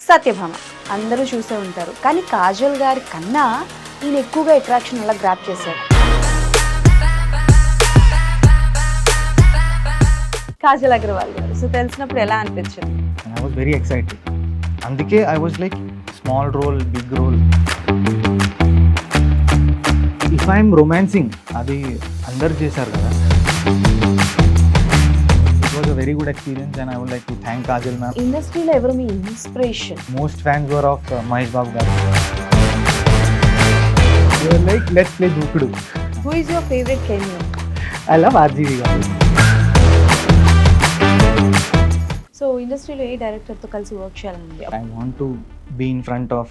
సత్యభామ అందరూ చూసే ఉంటారు, కానీ కాజల్ గారి కన్నా ఈయన ఎక్కువగా అట్రాక్షన్ అలా గ్రాప్ చేశారు. కాజల్ అగర్వాల్ గారు సో తెలిసినప్పుడు ఎలా అనిపించింది? I was very excited. అందుకే I was like small role, big role. If I'm romancing అది అందరు చేశారు కదా. It was a very good experience and I would like to thank Kajal ma'am. ఇండస్ట్రీలో ఎవరు మీ inspiration? Most fans were of Mahesh Babu garu. Like let's play Dookudu. Who is your favourite cameo? I love RGV garu. So ఇండస్ట్రీలో ఏ డైరెక్టర్తో కలిసి వర్క్ చేయాలని? I want to be in front of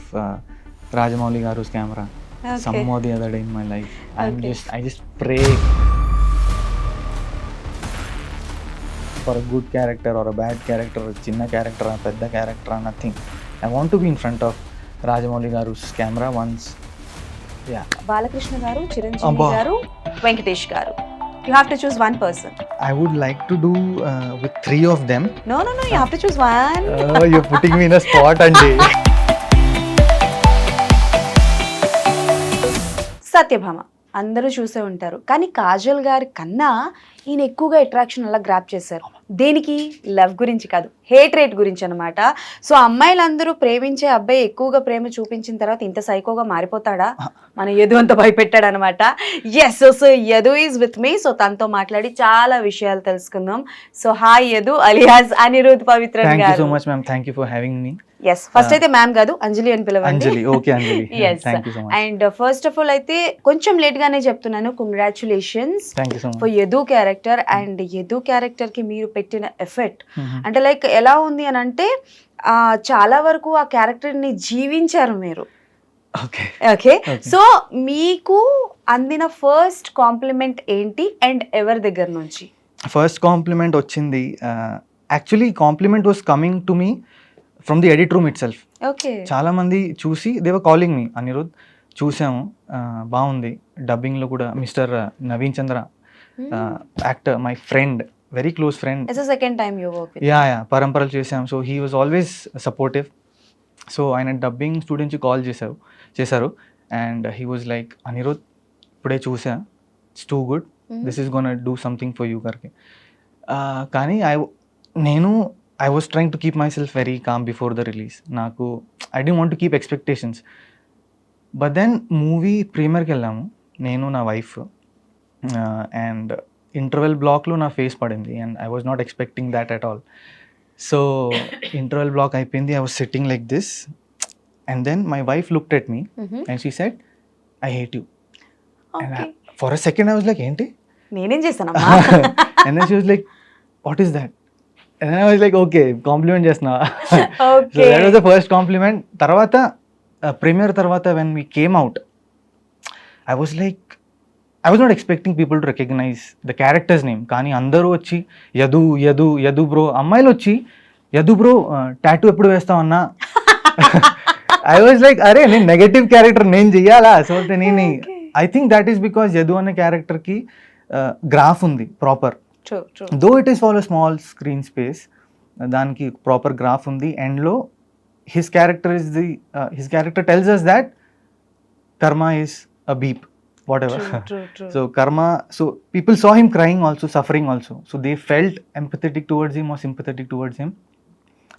Rajamouli Garu's camera. Okay. Some or the other day in my life. Okay. I just pray for a good character or a bad character, or chinna character or pedda character or nothing. I want to be in front of Rajamouli Garu's camera once. Yeah. Balakrishna గారు, చిరంజీవి అబ్బా. గారు, వెంకటేష్ గారు. You have to choose one person. I would like to do with 3 of them. No, you have to choose one. You're putting me in a spot, Andy. Satyabhama అందరూ చూసే ఉంటారు, కానీ కాజల్ గారి కన్నా ఈయన ఎక్కువగా అట్రాక్షన్ అలా గ్రాప్ చేశారు. దేనికి? లవ్ గురించి కాదు, హేట్ రేట్ గురించి అనమాట. సో అమ్మాయిలందరూ ప్రేమించే అబ్బాయి ఎక్కువగా ప్రేమ చూపించిన తర్వాత ఇంత సైకోగా మారిపోతాడా? మన యదు అంత భయపెట్టాడు అనమాట. Yes, so Yadu is with me. So తనతో మాట్లాడి చాలా విషయాలు తెలుసుకుందాం. So hi Yadu alias Anirudh Pavithran Thank you గారు. so much, ma'am. Thank you for having me. Yes, first అయితే మ్యామ్ కాదు అంజలి అని పిలవండి. Anjali. Okay, Anjali. Yes, Thank you so much. And first of all అయితే కొంచెం లేట్ గానే చెప్తున్నాను, congratulations Thank you so much. For Yadu character. And Yadu character కి మీరు పెట్టిన ఎఫెక్ట్ Mhm. అంటే లైక్ ఎలా ఉంది అని అంటే చాలా వరకు ఆ క్యారెక్టర్ ని జీవించారు మీరు. Okay. Okay, Okay. సో మీకు అందిన ఫస్ట్ కాంప్లిమెంట్ ఏంటి అండ్ ఎవరి దగ్గర నుంచి? ఫస్ట్ కాంప్లిమెంట్ వచ్చింది, actually compliment was coming to me from the edit room itself. Okay, చాలా మంది చూసి they were calling me, Anirudh చూసాము, బాగుంది, డబ్బింగ్లో కూడా mister Naveen Chandra actor, my friend, very close friend. It's second time you work with. Yeah పరంపరలు చేసాం. So he was always supportive. So ఆయన డబ్బింగ్ స్టూడెంట్స్కి కాల్ చేశారు and he was like, Anirudh ఇప్పుడే చూసా, it's too good, this is gonna do something for you గారికి. కానీ I was trying to keep myself very calm before the release. I didn't want to keep expectations. But then movie ప్రీమియర్కి వెళ్ళాము నేను నా wife, and interval బ్లాక్లో నా face పడింది and I was not expecting that at all. So interval block అయిపోయింది, I was sitting like this and then my wife looked at me and she said, I hate you. For a second I was like, ఏంటి? నేనేం చేశాను? And then she was like, what is that? And then I was like, okay, compliment చేస్తున్నా. So that was the first compliment. తర్వాత premier తర్వాత when we came out, I was not expecting people to recognize the character's name. కానీ అందరూ వచ్చి Yadu Yadu Yadu bro, అమ్మాయిలు వచ్చి Yadu bro tattoo ఎప్పుడు వేస్తామన్నా. I was like, అరే నేను నెగటివ్ క్యారెక్టర్ నేను చెయ్యాలా? సో నేను I think that is because Yadu అనే క్యారెక్టర్కి గ్రాఫ్ ఉంది proper. Though it is for a small screen space, దానికి ప్రాపర్ గ్రాఫ్ ఉంది. ఎండ్లో his character tells us that karma is a beep, whatever. So karma, so people saw him crying also, suffering also, so they felt empathetic towards him or sympathetic towards him.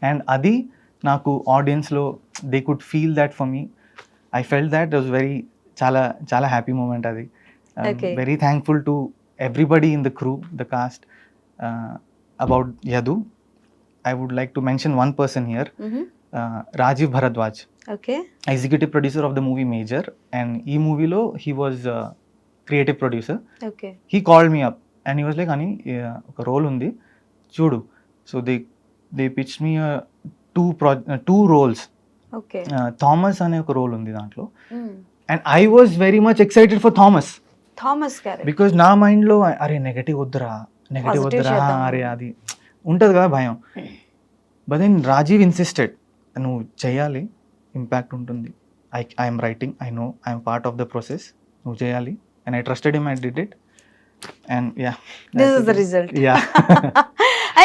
And అది నాకు ఆడియన్స్లో they could feel that for me. I felt that was very చాలా happy moment అది. Very thankful to everybody in the crew, the cast, about Yadu. I would like to mention one person here, Rajiv Bharadwaj. Okay. Executive producer of the movie Major, and ee movie lo he was creative producer. Okay. He called me up and he was like, ani oka role undi chudu. So they pitched me two roles. Okay. Thomas ane oka role undi dantlo, and I was very much excited for Thomas. Thomas character because నా మైండ్లో అరే negative వద్దురా అరే అది ఉంటుంది కదా భయం. But then Rajiv insisted, నువ్వు చేయాలి, ఇంపాక్ట్ ఉంటుంది, I'm writing, I know I'm part of the process, నువ్వు చేయాలి. And I trusted him, I did it. And yeah, this is the result. Yeah.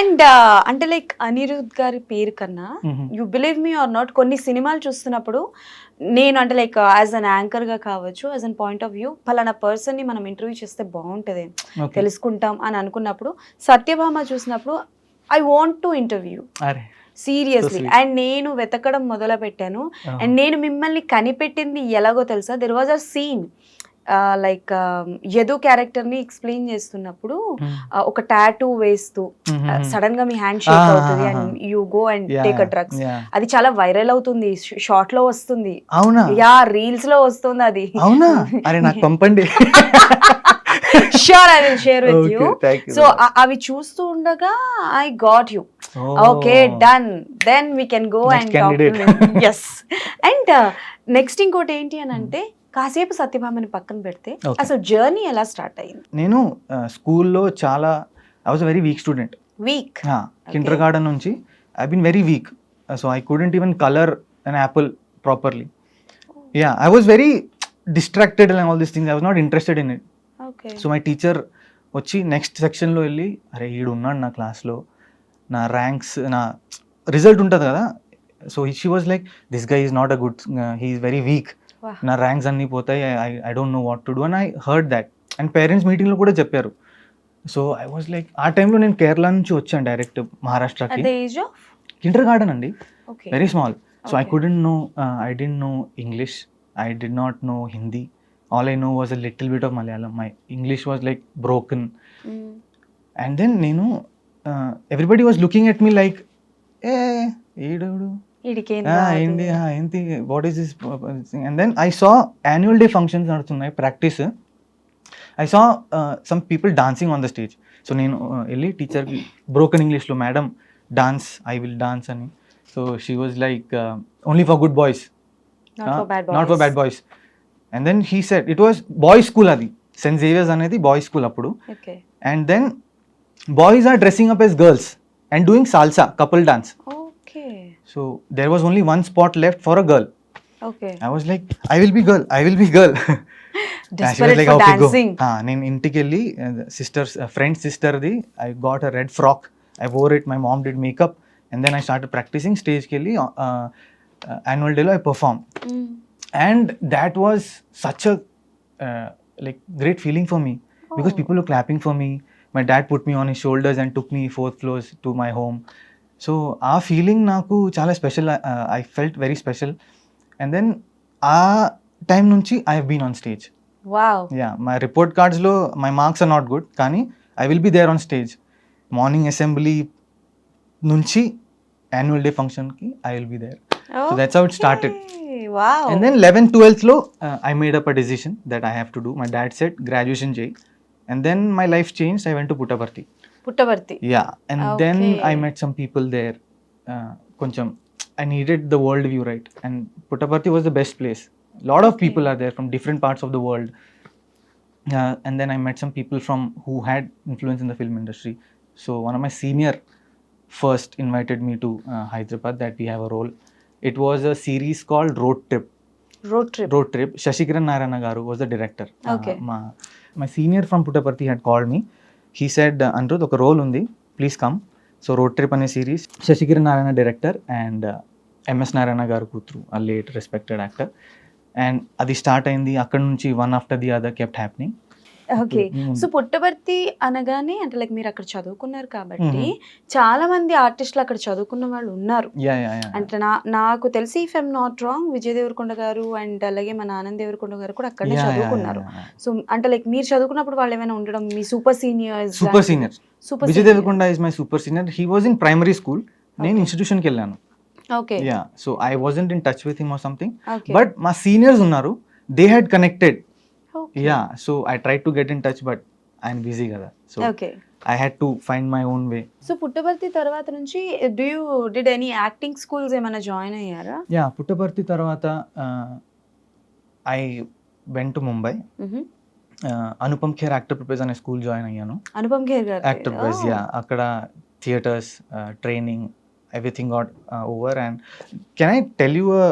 And అంటే లైక్ అనిరుద్ గారి పేరు కన్నా you believe me or not కొన్ని సినిమాలు చూస్తున్నప్పుడు నేను అంటే లైక్ యాజ్ అన్ యాంకర్ గా కావచ్చు, as an point of view పలానా పర్సన్ ని మనం ఇంటర్వ్యూ చేస్తే బాగుంటది, Okay. తెలుసుకుంటాం అని అనుకున్నప్పుడు సత్యభామ చూసినప్పుడు ఐ వాంట్ టు ఇంటర్వ్యూ అరే సీరియస్లీ. sweet. అండ్ నేను వెతకడం మొదలు పెట్టాను. అండ్ నేను మిమ్మల్ని కనిపెట్టింది ఎలాగో తెలుసా, there was a scene like Yadu character ని ఎక్స్ప్లెయిన్ చేస్తున్నప్పుడు ఒక టాటూ వేస్తూ సడన్ గా మీ హ్యాండ్ షేక్ అవుతుంది and you go and take a drugs. అది చాలా వైరల్ అవుతుంది, షార్ట్ లో వస్తుంది, అవునా యా రీల్స్ లో వస్తుంది అది. అవునా అరే నాకు పంపండి. Sure I will share with you. Okay, thank you so so much. అవి చూస్తూ ఉండగా I got you. Oh. Okay done, then we can go Next and talk. candidate. Yes. And next ఇంకోటి ఏంటి అని అంటే కాసేపు సత్యభామని పక్కన పెడితే Okay. అసలు జర్నీ ఎలా స్టార్ట్ అయింది? నేను స్కూల్లో చాలా I was very weak student. Weak. Kindergarten నుంచి I been very weak, so I couldn't even colour an apple properly. Yeah I was very distracted and all these things. I was not interested in it. Okay. So my teacher వచ్చి next సెక్షన్లో వెళ్ళి, అరే ఈడు ఉన్నాడు నా క్లాస్లో, నా ranks, నా రిజల్ట్ ఉంటుంది కదా, so she was like this guy is not a good, he is very weak, Wow. నా ర్యాంక్స్ అన్నీ పోతాయి, I don't know what to do. And I heard that. And parents మీటింగ్లో కూడా చెప్పారు. సో ఐ వాజ్ లైక్, ఆ టైంలో నేను కేరళ నుంచి వచ్చాను డైరెక్ట్ మహారాష్ట్రకి. At the age of kindergarten అండి, okay. Very small. So I Okay. Couldn't know, I didn't know English, I did not know Hindi. All I know was a little bit of Malayalam. My English was like broken. And then నేను everybody was looking at me like, ఏ ఈడవుడు ఏంటి ఏంటి what is this. And then I saw annual day functions నడుస్తున్నాయి, practice. I saw some people dancing on the stage. So నేను వెళ్ళి టీచర్కి broken ఇంగ్లీష్లో, madam dance, I will dance అని. So she was like only for good boys, not for bad boys. And then he said it was boys school, అది Saint Xavier's అనేది boys school అప్పుడు. Okay. And then boys are dressing up as girls and doing salsa couple dance. Okay. So there was only one spot left for a girl. Okay. I was like, I will be girl, I will be girl. Desperate for dancing. నేను ఇంటికి వెళ్ళి sister's friend సిస్టర్ది I got a red frock, I wore it, my mom did makeup, and then I started practicing. స్టేజ్కి వెళ్ళి annual డేలో I perform. And that was such a like great feeling for me, because people were clapping for me. My dad put me on his shoulders and took me 4th floors to my home. So ఆ feeling నాకు చాలా special. I felt very special. And then ఆ time నుంచి I have been on stage. Wow. Yeah my report కార్డ్స్లో my marks are not good, కానీ I will be there on stage. Morning assembly నుంచి annual day ఫంక్షన్కి I will be there. So that's how it started. Wow. And then 11th 12th lo I made up a decision that I have to do. My dad said graduation jay, and then my life changed. I went to Puttaparthi. పుట్టవర్తి. Yeah, and then Okay. I met some people there. Koncham I needed the world view, right? And Puttaparthi was the best place. Lot of Okay. people are there from different parts of the world. And then I met some people from who had influence in the film industry. So one of my senior first invited me to Hyderabad that we have a role. It was a series called Road Trip. Road trip. Shashikiran Narayana garu was the director. Okay. My senior from Puttaparthi had called me. He said, Anirudh, oka role undi, please come. So Road Trip ane series, Shashikiran Narayana director and MS Narayana garu kutru, a late respected actor. And adi start ayindi, akkadi nunchi one after the other kept happening. Okay. So Puttaparthi అనగానే అంటే like మీరు అక్కడ చదువుకున్నారు కాబట్టి చాలా మంది ఆర్టిస్టులు అక్కడ చదువుకున్న వాళ్ళు ఉన్నారు. Yeah. అంటే నాకు తెలిసి if I'm not wrong Vijay Devarakonda garu and అలాగే మన ఆనంద్ దేవరకొండ గారు కూడా అక్కడనే చదువుకున్నారు. సో అంటే లైక్ మీరు చదువుకున్నప్పుడు వాళ్ళు ఏమైనా ఉండడం, మీ super seniors? Super senior Vijay Deverakonda is my super senior. He was in primary school, నేను ఇన్స్టిట్యూషన్కి వెళ్ళాను. Okay. Yeah so I wasn't in touch with him or something, okay. But మా సీనియర్స్ ఉన్నారు, they had connected. Okay. Yeah, so I tried to get in touch, but I'm busy kada. So okay. I had to find my own way. So Puttaparthi తర్వాత నుంచి did any acting schools ఏమైనా join అయ్యారా? Yeah, Puttaparthi tarvata I went to Mumbai. Anupam Kher Actor Prepare ane school join ayyanu. Anupam Kher గారు Actor Prepare, yeah. Akkada theaters, training, everything got over. And can I tell you a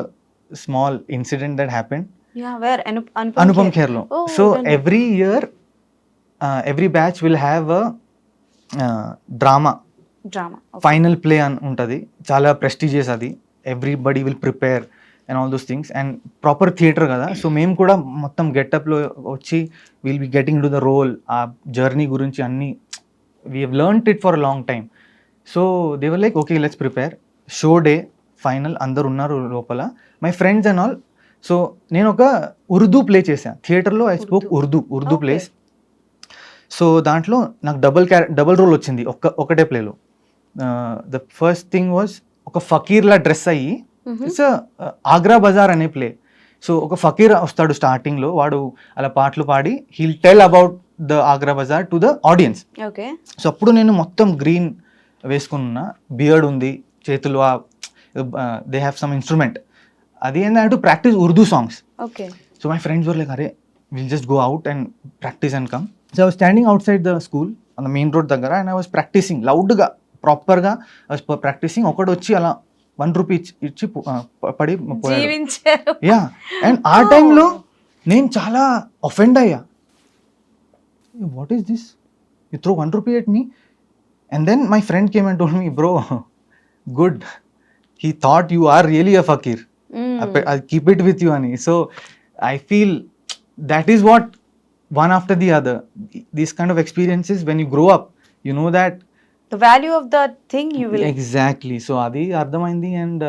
small incident that happened? Yeah where Anupam Kher lo. Oh, So then- every year every batch will have a drama drama. Final play అని ఉంటుంది, చాలా prestigious అది, everybody will prepare and all those things, and proper theatre కదా, so మేము కూడా మొత్తం గెటప్లో వచ్చి will be getting to the role, ఆ జర్నీ గురించి అన్నీ we have learned it for a long time. So they were like okay let's prepare, show day final అందరు ఉన్నారు లోపల, my friends and all. So నేను ఒక ఉర్దూ ప్లే చేశాను థియేటర్లో, I spoke Urdu place. So దాంట్లో నాకు డబుల్ రోల్ వచ్చింది ఒకటే ప్లేలో. ద ఫస్ట్ థింగ్ వాజ్ ఒక ఫకీర్లా డ్రెస్ అయ్యి, ఇట్స్ ఆగ్రా బజార్ అనే ప్లే. సో ఒక ఫకీర్ వస్తాడు స్టార్టింగ్లో, వాడు అలా పాటలు పాడి he'll tell about the Agra Bazaar to the audience. Okay. So అప్పుడు నేను మొత్తం గ్రీన్ వేసుకున్నా, బియర్డ్ ఉంది, చేతులు దే హ్యావ్ సమ్ ఇన్స్ట్రుమెంట్, అది ఏంటంటే to practice Urdu songs. Okay. So my friends were like అరే will just go out and practice and come. So I was standing outside the school on the main road దగ్గర, and I was practicing లౌడ్గా, ప్రాపర్గా I was practising. ఒకటి వచ్చి అలా ₹1 ఇచ్చి పడి జీవించారు. యా, అండ్ ఆ టైంలో నేను చాలా అఫెండ్ అయ్యా, what is this, you throw ₹1 at me. And then my friend came and told me, bro good, he thought you are really a ఫకీర్, I'll keep it with you ani. So I feel that is what one after the other, these kind of experiences, when you grow up you know that The value of the thing you will. exactly. So adi ardhamaindi, and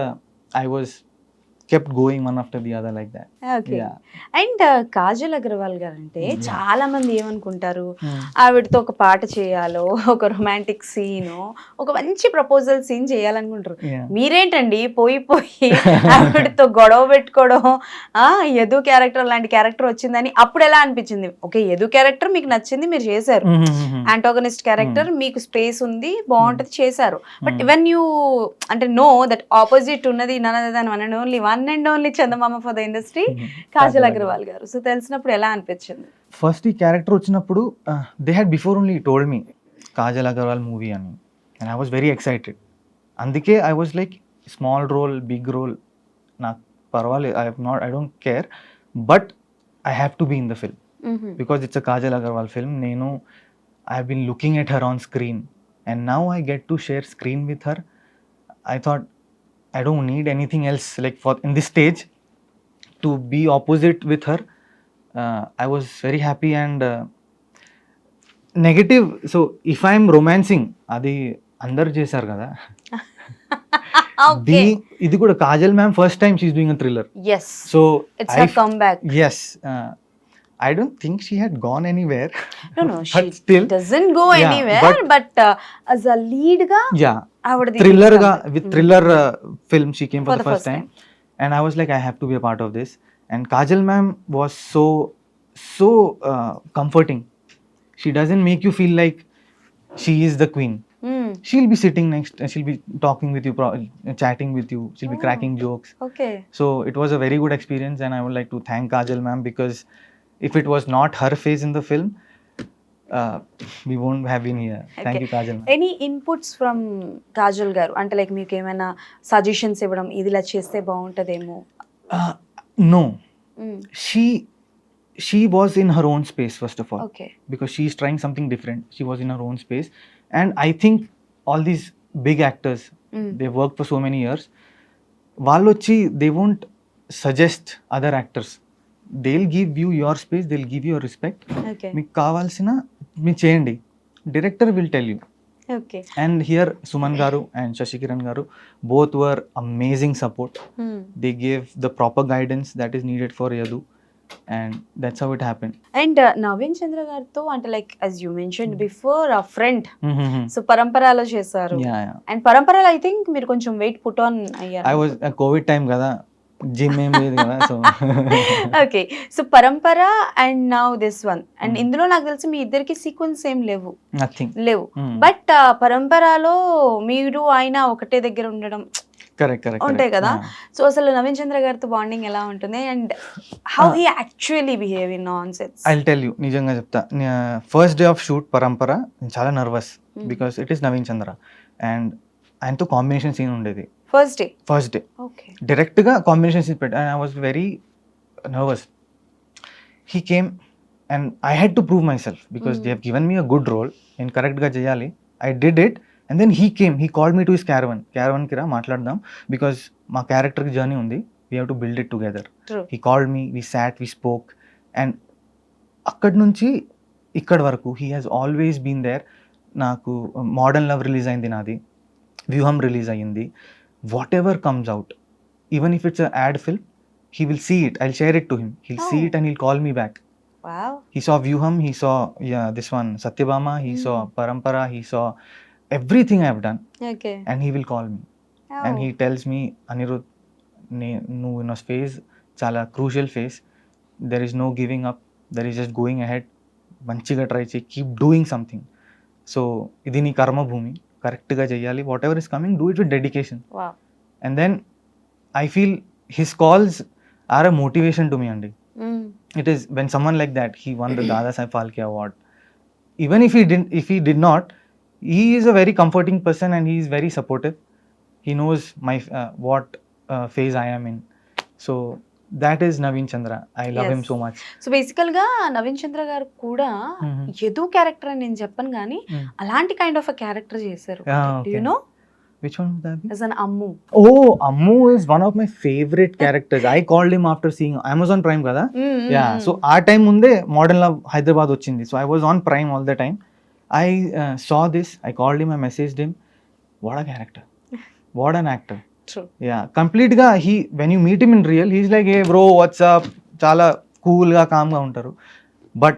I was kept going one after the other like that. Okay. Yeah. And Kajal Aggarwal గారు అంటే చాలా మంది ఏమనుకుంటారు, ఆవిడతో ఒక పాట చేయాలో, ఒక రొమాంటిక్ సీన్, ఒక మంచి ప్రపోజల్ సీన్ చేయాలనుకుంటారు. Yeah. మీరేంటండి పోయి ఆవిడతో గొడవ పెట్టుకోవడం, యదు క్యారెక్టర్ లాంటి క్యారెక్టర్ వచ్చిందని అప్పుడు ఎలా అనిపించింది? ఓకే, యదు క్యారెక్టర్ మీకు నచ్చింది, మీరు చేశారు. యాంటాగనిస్ట్ క్యారెక్టర్ మీకు స్పేస్ ఉంది, బాగుంటది, చేశారు. బట్ వెన్ యూ అంటే నో దట్ ఆపోజిట్ ఉన్నది none other than one and only Chandamama for the industry, Kajal Aggarwal గారు. సో తెలిసినప్పుడు ఎలా అనిపించింది? ఫస్ట్ ఈ క్యారెక్టర్ వచ్చినప్పుడు they had before only told me Kajal Aggarwal movie అని, and I was very excited. అందుకే I was like small role, big role, నాకు పర్వాలేదు, I don't care, but I have to be in the film because it's a Kajal Aggarwal film. నేను I have been looking at her on screen, and now I get to share screen with her. I thought I don't need anything else, like for in this stage to be opposite with her. I was very happy, and negative. So if I'm romancing, adi andaru chesaru kada. Okay. Idi kuda Kajal ma'am first time she's doing a thriller. Yes. So It's her comeback. Yes. I don't think she had gone anywhere. No, but she still doesn't go yeah, anywhere. But as a lead ga, yeah, ఆవిడది thriller comeback. ga with thriller film she came for the first time. And I was like, I have to be a part of this. And Kajal ma'am was so comforting. She doesn't make you feel like she is the queen. She'll be sitting next, she'll be talking with you, chatting with you, she'll be cracking jokes. Okay. So it was a very good experience, and I would like to thank Kajal ma'am, because if it was not her face in the film, we won't have been here. Thank you, Kajal ma'am. Any inputs from Kajal గారు అంటే like మీకు ఏమైనా suggestions ఇవ్వడం, ఇది ఇలా చేస్తే బాగుంటదేమో? No, she was in her own space first of all. Okay. Because she is trying something different. She was in her own space, and I think all these big actors, they worked for so many years. Vallochi, they won't suggest other actors. They'll give you your space, they'll give you your respect. Okay. మీకు కావాల్సిన మీ చేయండి, director will tell you. Okay. And here Suman garu and Shashi Kiran garu both were amazing support. They gave the proper guidance that is needed for Yadu, and that's how it happened. And Naveen Chandra గారితో అంటే like as you mentioned before a friend, so పరంపరలో చేశారు. Yeah. And పరంపరలో I think మీరు కొంచెం weight put on అయ్యారు. I was COVID time కదా, gym ఏం లేదు కదా, so okay. So Parampara and now this one, and ఇందులో నాకు తెలిసి మీ ఇద్దరికి సీక్వెన్స్ ఏం లేవు. నథింగ్. బట్ పరంపరలో మీరు ఆయన ఒకటే దగ్గర ఉండడం కరెక్ట్ ఉంటాయి కదా. సో అసలు నవీన్ చంద్ర గారితో బాండింగ్ ఎలా ఉంటుంది, and how he actually behave in on sets? I tell you, నిజంగా చెప్తా. First day of shoot Parampara నేను చాలా nervous, because it is Naveen Chandra, and ఆయనతో కాంబినేషన్ సీన్ ఉండేది ఫస్ట్ డే. ఓకే. డైరెక్ట్గా కాంబినేషన్ సీన్ పెట్టి I was very nervous. He came and I had to prove myself, because they have given me a good role, నేను కరెక్ట్గా చేయాలి. I did it, and then he called me to his క్యారవన్కి రా మాట్లాడదాం, because మా క్యారెక్టర్కి journey ఉంది, we have to build it together. True. He called me, we sat, we spoke, and అక్కడి నుంచి ఇక్కడి వరకు he has always been there. నాకు మోడర్న్ లవ్ రిలీజ్ అయింది నాది, వ్యూహం రిలీజ్ అయ్యింది, whatever comes out, even if it's ad film, he will see it, I'll share it to him, he'll see it and he'll call me back. Wow. He saw Vyuham, he saw this one Satyabama, he saw Parampara, he saw everything I have done, Okay. and he will call me and he tells me, Anirudh, nu in a phase chala crucial phase, there is no giving up, there is just going ahead, manchiga try chey, keep doing something. So idi nee karma bhumi, correct ga cheyali, whatever is coming, do it with dedication. Wow. And then I feel his calls are a motivation to me, Andy. Mm. It is when someone like that, he won the Dada Saheb Phalke award. Even if he did not, he is a very comforting person and he is very supportive. He knows my what phase I am in. So that is Naveen Chandra. I love him Yes. so much. So బేసికల్ గా నవీన్ చంద్ర గారు కూడా ఎదు character అని నేను చెప్పను కానీ అలాంటి కైండ్ ఆఫ్ క్యారెక్టర్ చేశారు. Yeah, Do you okay. know? Which one would that be? As an Ammu. Oh, Ammu is one of my favorite characters. I called him after seeing Amazon Prime kada. Yeah, so our time munde Modern Love Hyderabad ochindi, so I was on Prime all the time. I saw this, I called him, I messaged him. What a character, what an actor. True. Yeah, complete ga he, when you meet him in real, he's like, hey bro, what's up, chala cool ga calm ga untaru, but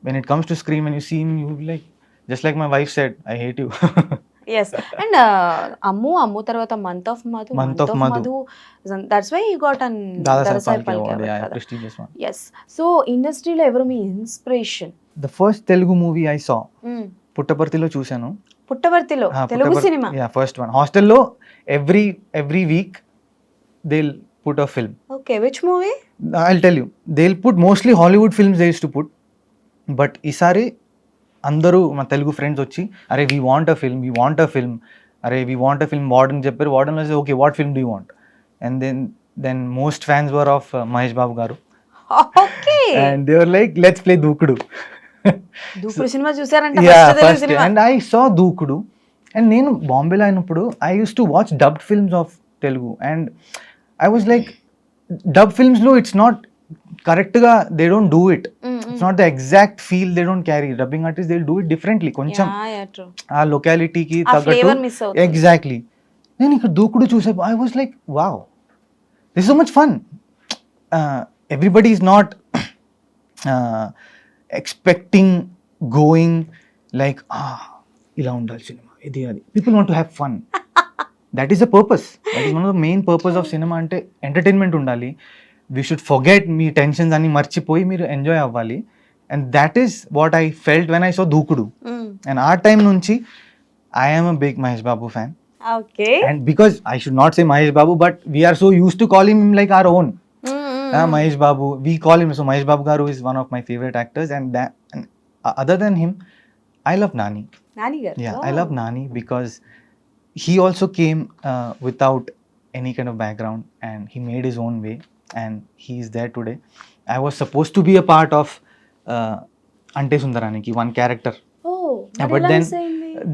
when it comes to screen, when you see him, you like, just like my wife said, I hate you. Yes. And Ammu తర్వాత month of Madhu, that's why he got an Dada Dada Saheb Saheb Phalke Phalke award, yeah, award. prestigious one. Yes. So ఇండస్ట్రీలో ఎవరు మీ inspiration? The first Telugu movie I saw, పుట్టపర్తిలో చూశాను. పుట్టవర్తిలో తెలుగు సినిమా. Yeah, first one. హాస్టల్లో every week they'll put a film. Okay, which movie? I'll tell you, they'll put mostly Hollywood films they used to put, but ఈసారి అందరూ మా Telugu friends వచ్చి, అరే వీ వాంట్ అ ఫిల్మ్, అరే we want a film, warden చెప్పారు, warden వచ్చి okay what film do you want, and then most fans were of Mahesh Babu గారు, okay. And they were like let's play Dookudu. Dookudu సినిమా చూసారంట? Yeah, ఫస్ట్ తెలుగు first, సినిమా. and I saw Dookudu, and నేను బాంబేలో అయినప్పుడు I used to watch dubbed films of Telugu, and I was like, dubbed films లో it's not correct గా, they don't do it, it's not the exact feel, they don't carry. Dubbing artists, they'll do it differently, కొంచెం ఆ లొకాలిటీకి ఆ flavour తగ్గట్టు. Miss అవుతుంది. Exactly. నేను ఇక్కడ దూకుడు చూసే I was like wow, this so much fun. Everybody is not expecting going like ఇలా ఉండాలి సినిమా, ఇది అది. People want to have fun. That is the purpose, that is one of the main purpose of cinema. అంటే entertainment ఉండాలి, we should forget me tensions అన్ని మర్చిపోయి మీరు enjoy అవ్వాలి. And that is what I felt when I saw దూకుడు. And ఆ time నుంచి I am a big Mahesh Babu fan. Okay. And because I should not say Mahesh Babu, but we are so used to calling him like our own. Mahesh Babu, we call him, so Mahesh Babu Garu is one of my favorite actors, and other than him, I love Nani. Nani గారు. Yeah, I love Nani because he also came without any kind of background, and he made his own way, and he is there today. I was supposed to be a part of Ante Sundaraniki, one character. Oh, But then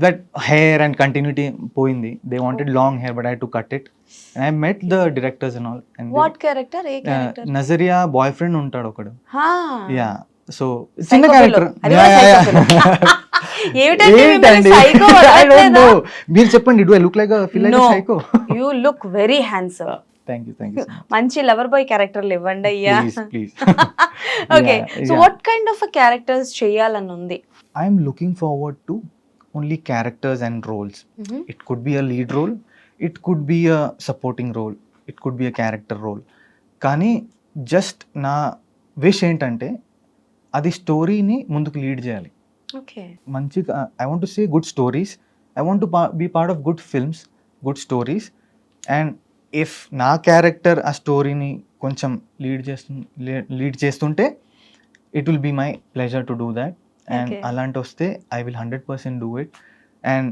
that hair and continuity పోయింది. They wanted long hair, but I had to cut it. And I met the directors and all. And what character? ఏ character? Nazriya boyfriend ఉంటాడు ఒకడు. హా. Yeah, so చిన్న character. మీరు చెప్పండి, do I look like feel like psycho? You look very handsome. Thank you. మంచి lover boy క్యారెక్టర్లు ఇవ్వండి అయ్యా. Please. Okay, so what kind of characters చేయాలని ఉంది? I'm looking forward to only characters and roles. It could be a lead role, it could be a supporting role, it could be a character role. కానీ just నా wish ఏంటంటే అది స్టోరీని ముందుకు lead చేయాలి. Okay, మంచిగా I want to say good stories, I want to be part of good films, good stories. And if నా character ఆ స్టోరీని కొంచెం లీడ్ చేస్తుంటే it will be my pleasure to do that. And అలాంటి వస్తే I will 100% do it. And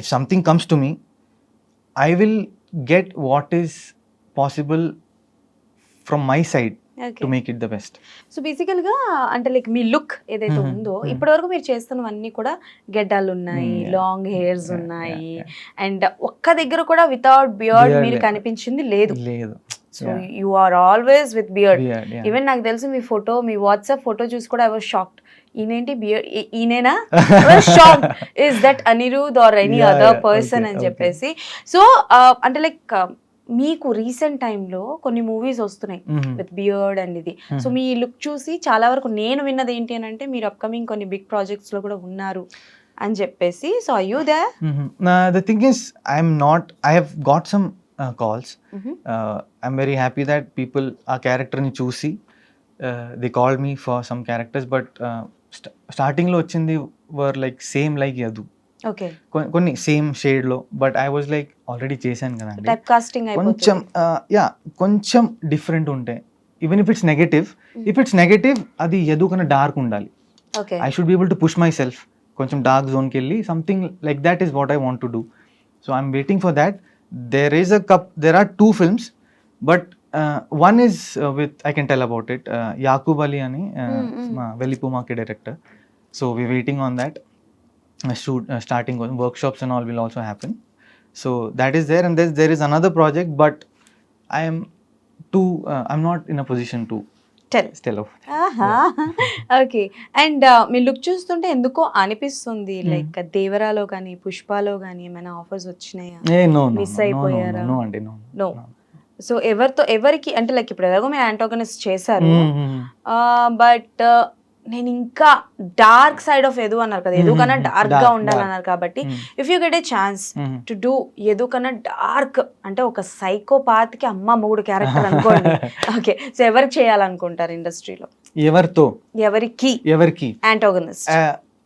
if something comes to me, I will get what is possible from my side okay. To make it the best. So బేసికల్గా అంటే like మీ look ఏదైతే Mhm, ఉందో mhm. ఇప్పటివరకు మీరు చేస్తున్నవన్నీ కూడా గెడ్డాలు ఉన్నాయి, Yeah. లాంగ్ హెయిర్స్ Yeah, ఉన్నాయి, yeah, and ఒక్క దగ్గర కూడా వితౌట్ బియర్డ్ Beard మీరు లే- కనిపించింది లేదు. లేదు. So you are always with beard. Beard, yeah. ఈవెన్ నాకు తెలిసి మీ ఫోటో, మీ వాట్సాప్ ఫోటో చూసి కూడా ఐ వాజ్ షాక్డ్. ఈయనేంటి బియర్డ్, ఈయనేనా? Shock is that Anirudh or any Yeah, other yeah. Person Okay, అని okay. చెప్పేసి. సో అంటే లైక్ మీకు రీసెంట్ టైంలో కొన్ని మూవీస్ వస్తున్నాయి Mhm. విత్ బియర్డ్ అండ్ ఇది. సో మీ లుక్ చూసి చాలా వరకు నేను విన్నది ఏంటి అని అంటే మీరు అప్కమింగ్ కొన్ని బిగ్ ప్రాజెక్ట్స్ లో కూడా ఉన్నారు అని చెప్పేసి. So I you they? Mhm. The thing is, I'm not. I have got some calls. I'm very happy that people ఆ క్యారెక్టర్ ని చూసి they called me for some characters, but starting లో వచ్చింది were like same like Yadu, okay. కొన్ని same shade లో, but I was like already చేశాను కదండి, type casting కొంచెం అయిపోతుంది. కొంచెం డిఫరెంట్ ఉంటే, even if it's negative, if it's negative అది యదు కన్నా డార్క్ ఉండాలి. Okay. I should be able to push myself కొంచెం డార్క్ జోన్కి వెళ్ళి something like that is what I want to do. So I'm waiting for that. There are 2 films, but one is with, I can tell about it, Yaqub Ali అని మా వెల్లిపుమాకి director. సో we're waiting on that. Starting workshops and all will also happen. So that is there, and there is another project, but I'm not in a position to tell of. Okay. And me look చూస్తుంటే ఎందుకో అనిపిస్తుంది like దేవరాలో కానీ పుష్పలో కానీ ఏమైనా offers వచ్చినాయా? No, Miss అయిపోయారా? no అండి, no. No. So ఎవరికి అంటే లైక్ ఇప్పుడు ఎలాగో మీరు యాంటాగనిస్ట్ చేశారు, బట్ నేను ఇంకా డార్క్ సైడ్ ఆఫ్ యదు అన్నారు కదా, యదు కన్నా డార్క్ గా ఉండాలన్నారు కాబట్టి if you get a chance to do Yadu కన్నా డార్క్ అంటే ఒక సైకోపాత్ కి అమ్మ మూడు క్యారెక్టర్ అనుకోండి. ఓకే. సో ఎవరికి చేయాలనుకుంటారు ఇండస్ట్రీలో? ఎవరికి యాంటాగనిస్ట్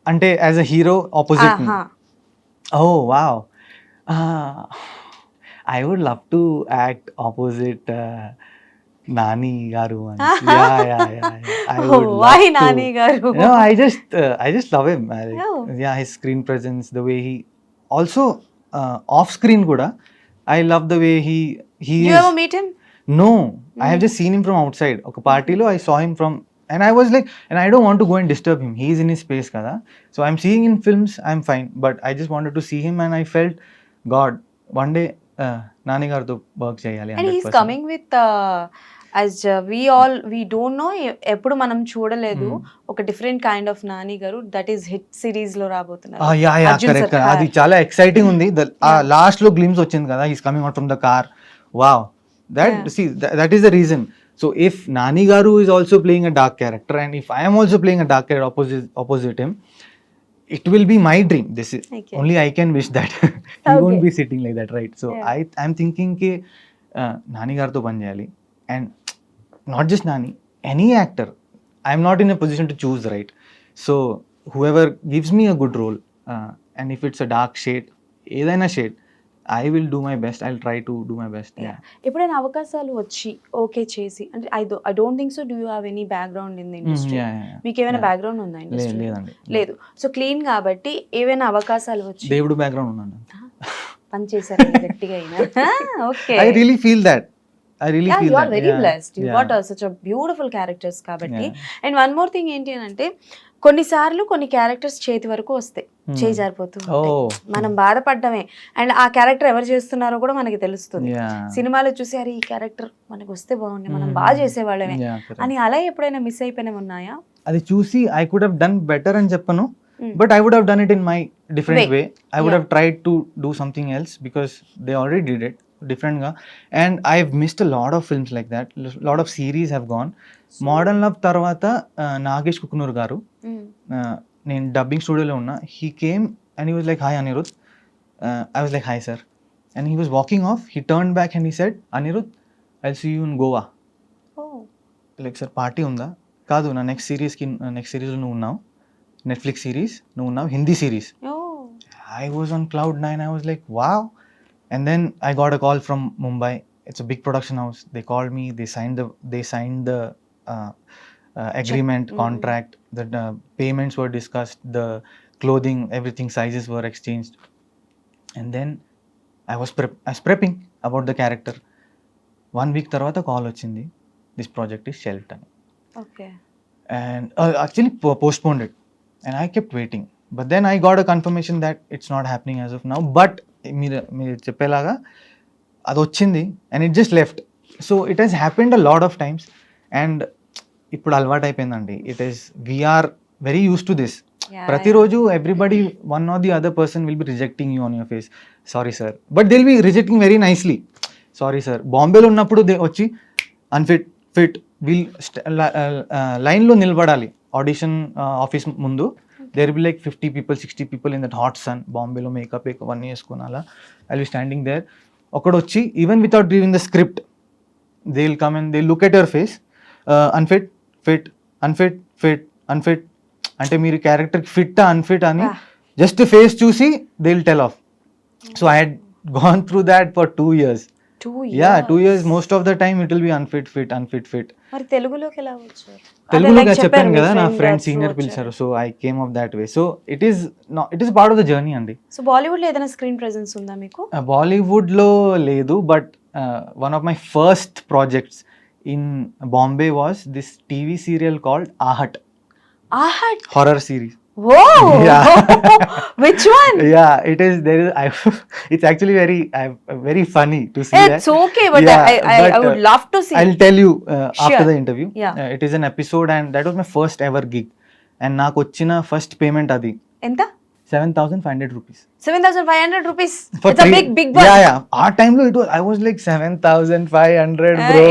అంటే as a hero opposite? Oh wow. I would love to act opposite Nani garu. Yeah. I would love why to. Nani garu? No, I just love him. Oh. Yeah, his screen presence, the way he also off screen kuda, I love the way he You is. ever meet him? No, I have just seen him from outside. Oka party lo I saw him from, and I was like, and I don't want to go and disturb him. He's in his space kada. So I'm seeing in films, I'm fine, but I just wanted to see him, and I felt, God, one day Nani garu to work cheyali. And he's coming with as we don't know, ఎప్పుడు మనం చూడలేదు ఒక different kind of Nani గారు, that is hit series లో రాబోతున్నారు. Correct, అది చాలా exciting ఉంది. లాస్ట్ లో గ్లిమ్స్ వచ్చింది కదా, he's coming out from the car. Wow, that is the reason. So if Nani garu is also playing a dark character, and if I am also playing a dark character opposite him, it will be my dream. This is Okay. only I can wish that. He won't be sitting like that, right? So Yeah. I'm thinking ki Nani garu to ban cheyali, and not just Nani, any actor. I'm not in a position to choose, right? So whoever gives me a good role, and if it's a dark shade, edaina shade, I will do my best. I'll try to do my best. Yeah. ఎప్పుడైనా అవకాశాలు వచ్చి okay చేసి అంటే I don't think so do you have any background in the industry? Yeah. మీకు ఏమైనా background ఉందా industry? లేదండి. లేదు. సో క్లీన్ కాబట్టి ఏమైనా అవకాశాలు వచ్చి దేవుడు బ్యాక్గ్రౌండ్ ఉన్నాను. పని చేశారు గట్టిగా అయినా. Okay. I really feel that. You are very blessed. You Yeah. got such a beautiful characters కాబట్టి. And one more thing ఏంటి అని అంటే కొన్నిసార్లు కొన్ని క్యారెక్టర్స్ చేతి వరకు వస్తాయి, చేయి జారిపోతూ ఉంటాయి. Oh. మనం బాధపడ్డమే, అండ్ ఆ క్యారెక్టర్ ఎవరు చేస్తున్నారో కూడా మనకి తెలుస్తుంది. Yeah. సినిమాలో చూసి అరే ఈ క్యారెక్టర్ మనకు వస్తే బాగుంది, మనం బాగా చేసేవాళ్ళమే Yeah, correct. అని అలా ఎప్పుడైనా మిస్ అయిపోయినవి ఉన్నాయా? అది చూసి I could have done better అని చెప్పను, but I would have done it in my different way. I would have tried to do something else because they already did it different గా, and I have missed a lot of films like that. Lot of series have gone. Modern love తర్వాత నాగేష్ కుకునూర్ గారు, నేను dubbing స్టూడియోలో ఉన్నా, he came and he was like hi Anirudh. I was like hi sir, and he was walking off, he turn back and he said Anirudh I'll see you in Goa. Like sir party ఉందా? కాదు, నా next సిరీస్లో నువ్వు ఉన్నావు, Netflix series నువ్వు ఉన్నావు, Hindi series. I was on cloud 9. I was like, wow. And then I got a call from Mumbai. It's a big production house. They called me. They signed the agreement, contract. The payments were discussed. The clothing, everything, sizes were exchanged. And then I was prepping about the character. 1 week tarvata call వచ్చింది. This project is షెల్ఫ్డ్ అని. Okay. And actually postponed it, and I kept waiting, but then I got a confirmation that it's not happening as of now. But మీరు చెప్పేలాగా అది వచ్చింది and it just left. So it has happened a lot of times, and ఇప్పుడు అలవాటు అయిపోయిందండి. It is, we are very used to this. ప్రతిరోజు everybody one or the other person will be rejecting you on your face, sorry sir, but they'll be rejecting very nicely. Sorry sir, బాంబేలో ఉన్నప్పుడు వచ్చి unfit fit we'll లైన్లో నిలబడాలి audition office ముందు. There be like 50 people 60 people in that hot sun, బాంబేలో makeup అవన్నీ వేసుకుని అలా ఐ విల్ స్టాండింగ్ దేర్. ఒకడు వచ్చి even without reading the script they will come and they look at your face, unfit fit unfit fit unfit అంటే మీరు క్యారెక్టర్కి fit unfit అని జస్ట్ ఫేస్ చూసి they will tell of. So I head gone through that for 2 years. 2 years most of the time it will be unfit fit unfit fit. మరి తెలుగులోకి ఎలా వచ్చారు? తెలుగులోగా చెప్పాను కదా, నా ఫ్రెండ్ సీనియర్ పిలిచారు, so I came of that way. So it is part of the journey అండి. So Bollywood లో ఏదైనా స్క్రీన్ ప్రెజెన్స్ ఉందా మీకు? బాలీవుడ్ లో లేదు, but one of my first projects in Bombay was this TV serial called Aahat. Ahad horror series. Whoa. Yeah. Which one? Yeah, it is. There is. It's actually very funny to see. It's okay, but yeah, I would love to see. I'll tell you after Sure. the interview. Yeah. It is an episode, and that was my first ever gig. And నాకు వచ్చిన first payment అది ఎంత? 7,500 rupees. 7,500 rupees. For It's a big one. Yeah. Our time lo it was, I was like 7,500 bro.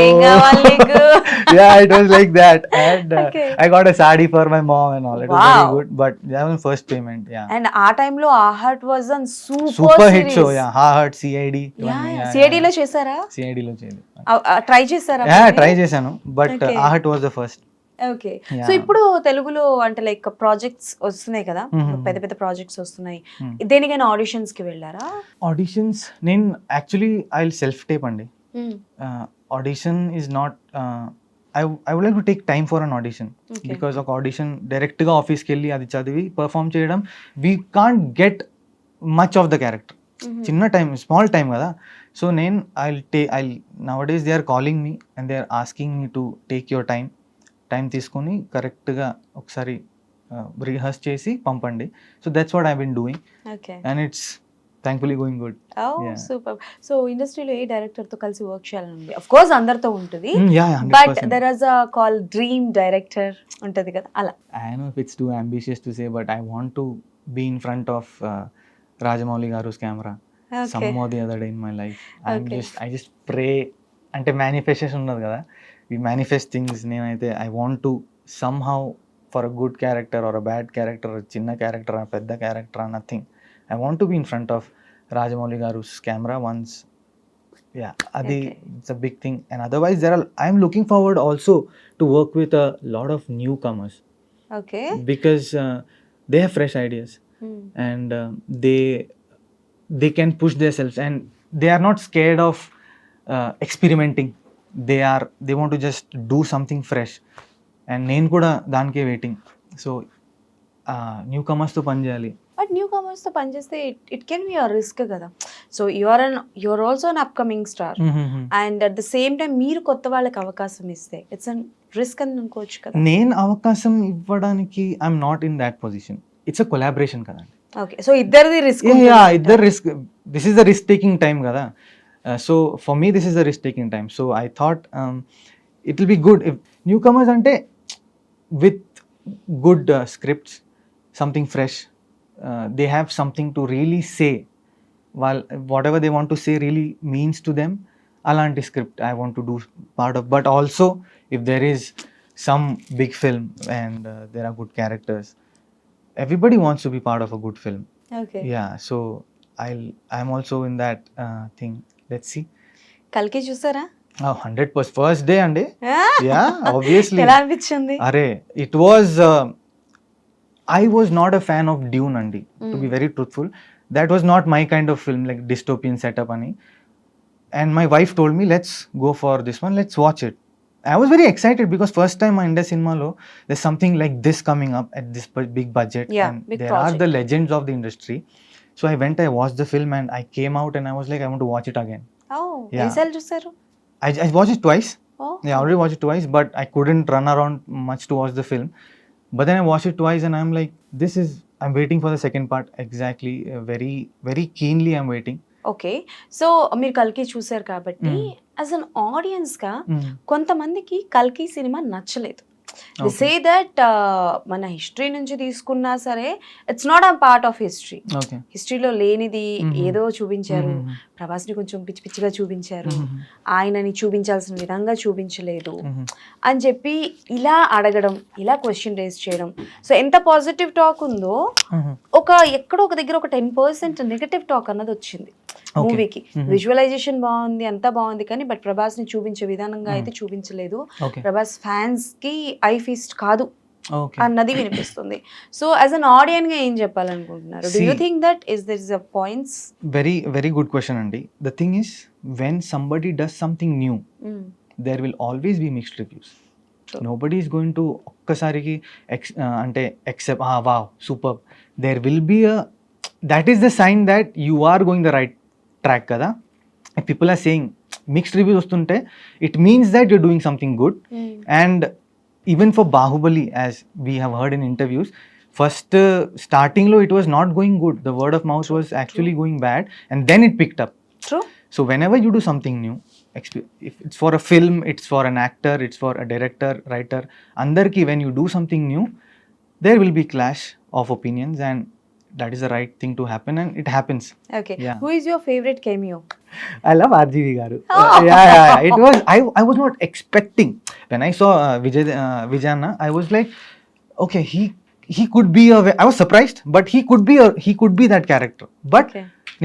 Yeah, it was like that. And Okay. I got a sari for my mom and all. It was very Wow. good. But that was my first payment. Yeah. And ఆ time లో Ahad was a Super hit series. show. Yeah. Hard CID. Yeah. CID లో చేశారా? CID లో చేయలేదు. Try చేశారా? Yeah, try చేశాను. But Okay. Ahad was the first. Okay. Yeah. So ఇప్పుడు తెలుగులో అంటే లైక్ ప్రాజెక్ట్స్ వస్తున్నాయి కదా, పెద్ద పెద్ద ప్రాజెక్ట్స్ వస్తున్నాయి, దేనికైనా ఆడిషన్స్ కి వెళ్ళారా? ఆడిషన్స్ నేను actually I will self tape అండి. Audition is not, I would like to take time for an audition, because ఒక ఆడిషన్ డైరెక్ట్గా ఆఫీస్కి వెళ్ళి అది చదివి పర్ఫామ్ చేయడం, we can't get much of the character. చిన్న టైం, స్మాల్ టైం కదా. సో నేను I nowadays they are calling me and they are asking me to take your time తీసుకొని కరెక్ట్గా ఒకసారి రిహర్స్ చేసి పంపండి. So that's what I been doing and it's thankfully going good. Super. So ఇండస్ట్రీలో ఏ director తో కలిసి work చేయాలని? Of course అందరితో ఉంటుంది, but there is a call dream director ఉంటది కదా, అలా. I know if it's too ambitious to say, but I want to be in front of Rajamouli గారుస్ camera some or the other day in my life. I just pray, అంటే manifestation ఉన్నది కదా, we manifest things. నేనైతే I want to somehow for a good character or a bad character, చిన్న character పెద్ద character nothing, I want to be in front of Rajamouli garu camera once. Yeah, అది it's a big thing. And otherwise I'm looking forward also to work with a lot of newcomers, because they have fresh ideas and they can push themselves and they are not scared of experimenting. They want to just do something fresh, and నేను కూడా దానికే waiting. So new కమర్స్తో పనిచేయాలి. But new comers తో పనిచేస్తే it can be a risk కదా. So your also an upcoming star, and at the same time మీరు కొత్త వాళ్ళకి అవకాశం ఇస్తే ఇట్స్ అన్ రిస్క్ అని అనుకోవచ్చు కదా. నేను అవకాశం ఇవ్వడానికి I'm not in that position. It's a collaboration కదండి. ఓకే, సో ఇద్దరిది రిస్క్. ఇద్దరు risk. This is the risk taking time కదా. So for me this is the risk taking time, so I thought it will be good if newcomers ante with good scripts, something fresh, they have something to really say, while whatever they want to say really means to them, alanti script I want to do part of. But also if there is some big film and there are good characters, everybody wants to be part of a good film. Okay. Yeah, so I'm also in that thing. Let's see. కల్కి చూసారా? 100% first day అండి. Yeah, obviously. ఎలా అనిపించింది? అరే it was, I was not a fan of Dune అండి, to be very truthful. That was not my kind of film, like dystopian setup అని. And my wife told me let's go for this one, let's watch it. I was very excited because first time my India cinema lo there's something like this coming up at this big budget, and big there project. are the legends of the industry. So I went, I watched the film and I came out and I was like I want to watch it again. Oh, Yeah. ఎన్నిసార్లు చూసారు? I watched it twice. Oh. Yeah, I already watched it twice, but I couldn't run around much to watch the film. But then I watched it twice and I'm like, I'm waiting for the second part exactly. Very, very keenly I'm waiting. Okay. So మీరు 'కల్కి' చూసారు కాబట్టి as an ఆడియన్స్‌గా కొంతమందికి 'కల్కి' cinema నచ్చలేదు. They say that మన history నుంచి తీసుకున్నా సరే it's not a part of history. Okay. హిస్టరీలో లేనిది ఏదో చూపించారు. ప్రభాస్ని కొంచెం పిచ్చి పిచ్చిగా చూపించారు. ఆయనని చూపించాల్సిన విధంగా చూపించలేదు అని చెప్పి ఇలా అడగడం, ఇలా క్వశ్చన్ రేస్ చేయడం. సో ఎంత పాజిటివ్ టాక్ ఉందో ఎక్కడో ఒక దగ్గర ఒక 10% నెగటివ్ టాక్ అన్నది వచ్చింది మూవీకి. విజువలైజేషన్ బాగుంది, అంతా బాగుంది, కానీ బట్ ప్రభాస్ ని చూపించే విధానంగా అయితే చూపించలేదు. ప్రభాస్ ఫ్యాన్స్ కి ఐ ఫీస్ట్ కాదు అన్నది వినిపిస్తుంది. సో యాజ్ అన్ ఆడియన్ గా ఏం చెప్పాలనుకుంటున్నారు? Do you think that there is a points? Very very good question అండి. The thing is when somebody does something new there will always be mixed reviews. Nobody is going to ఒక్కసారికి అంటే except wow super. There will be that is the sign that you are going the right track కదా. People are saying mixed reviews వస్తుంటే it means that you're doing something good. And even for Baahubali, as we have heard in interviews, first స్టార్టింగ్లో it was not going good. The word of mouth was actually going bad and then it picked up. So whenever you do something new, if it's for a film, it's for an actor, it's for a director, writer, andarki when you do something new, there will be clash of opinions and that is the right thing to happen and it happens. Okay. Yeah. Who is your favorite cameo? I love RGV garu. Yeah. It was, I was not expecting. When I saw Vijayana, I was like, okay, he could be I was surprised, but he could be that character. But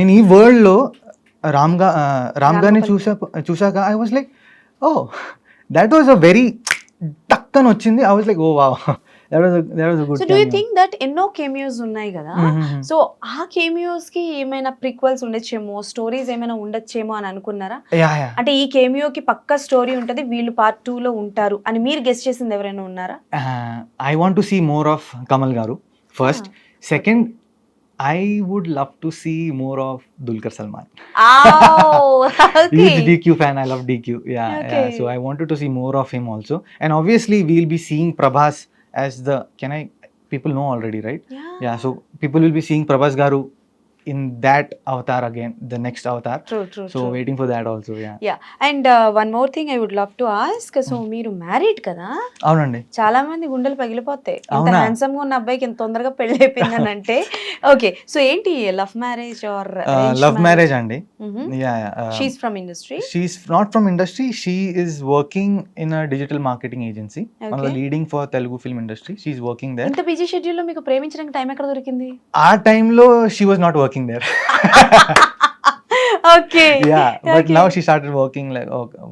in ee world lo Ram గారిని చూసాక I was like oh that was a very tuck అని వచ్చింది. I was like oh wow that was a good. So do you think that ఎన్నో cameos ఉన్నాయి కదా, so ఆ కెమియోస్ కి ఏమైనా ప్రిక్వెల్స్ ఉండొచ్చేమో, స్టోరీస్ ఏమైనా ఉండొచ్చేమో అని అనుకున్నారా? అంటే ఈ కెమియోకి పక్కా స్టోరీ ఉంటది, వీళ్ళు పార్ట్ 2 లో ఉంటారు అని మీరు గెస్ చేసింది ఎవరైనా ఉన్నారా? I want to see more of Kamal గారు first. Second, I would love to see more of Dulquer Salmaan. Oh, okay. He's a DQ fan. I love DQ. Yeah. So I wanted to see more of him also. And obviously we'll be seeing Prabhas as people know already, right? Yeah. So people will be seeing Prabhas Garu in that avatar again, the next avatar. True. So waiting for that also. Yeah. And one more thing I would love to ask. So మీరు married కదా? అవునండి. చాలా మంది గుండెలు పగిలిపోతాయి ఇంత handsome గా ఉన్న అబ్బాయికి ఎంత తొందరగా పెళ్లి అయిపోయిందని అంటే. ఓకే, సో ఏంటి love marriage or love marriage అండి? She's from industry? She's not from industry. She is working in a digital marketing agency, one of the leading for Telugu film industry. She's working there. ఇంత busy schedule లో మీకు ప్రేమించడానికి time ఎక్కడ దొరికింది? ఆ టైంలో she was not working there. Okay. Yeah, but now she started working like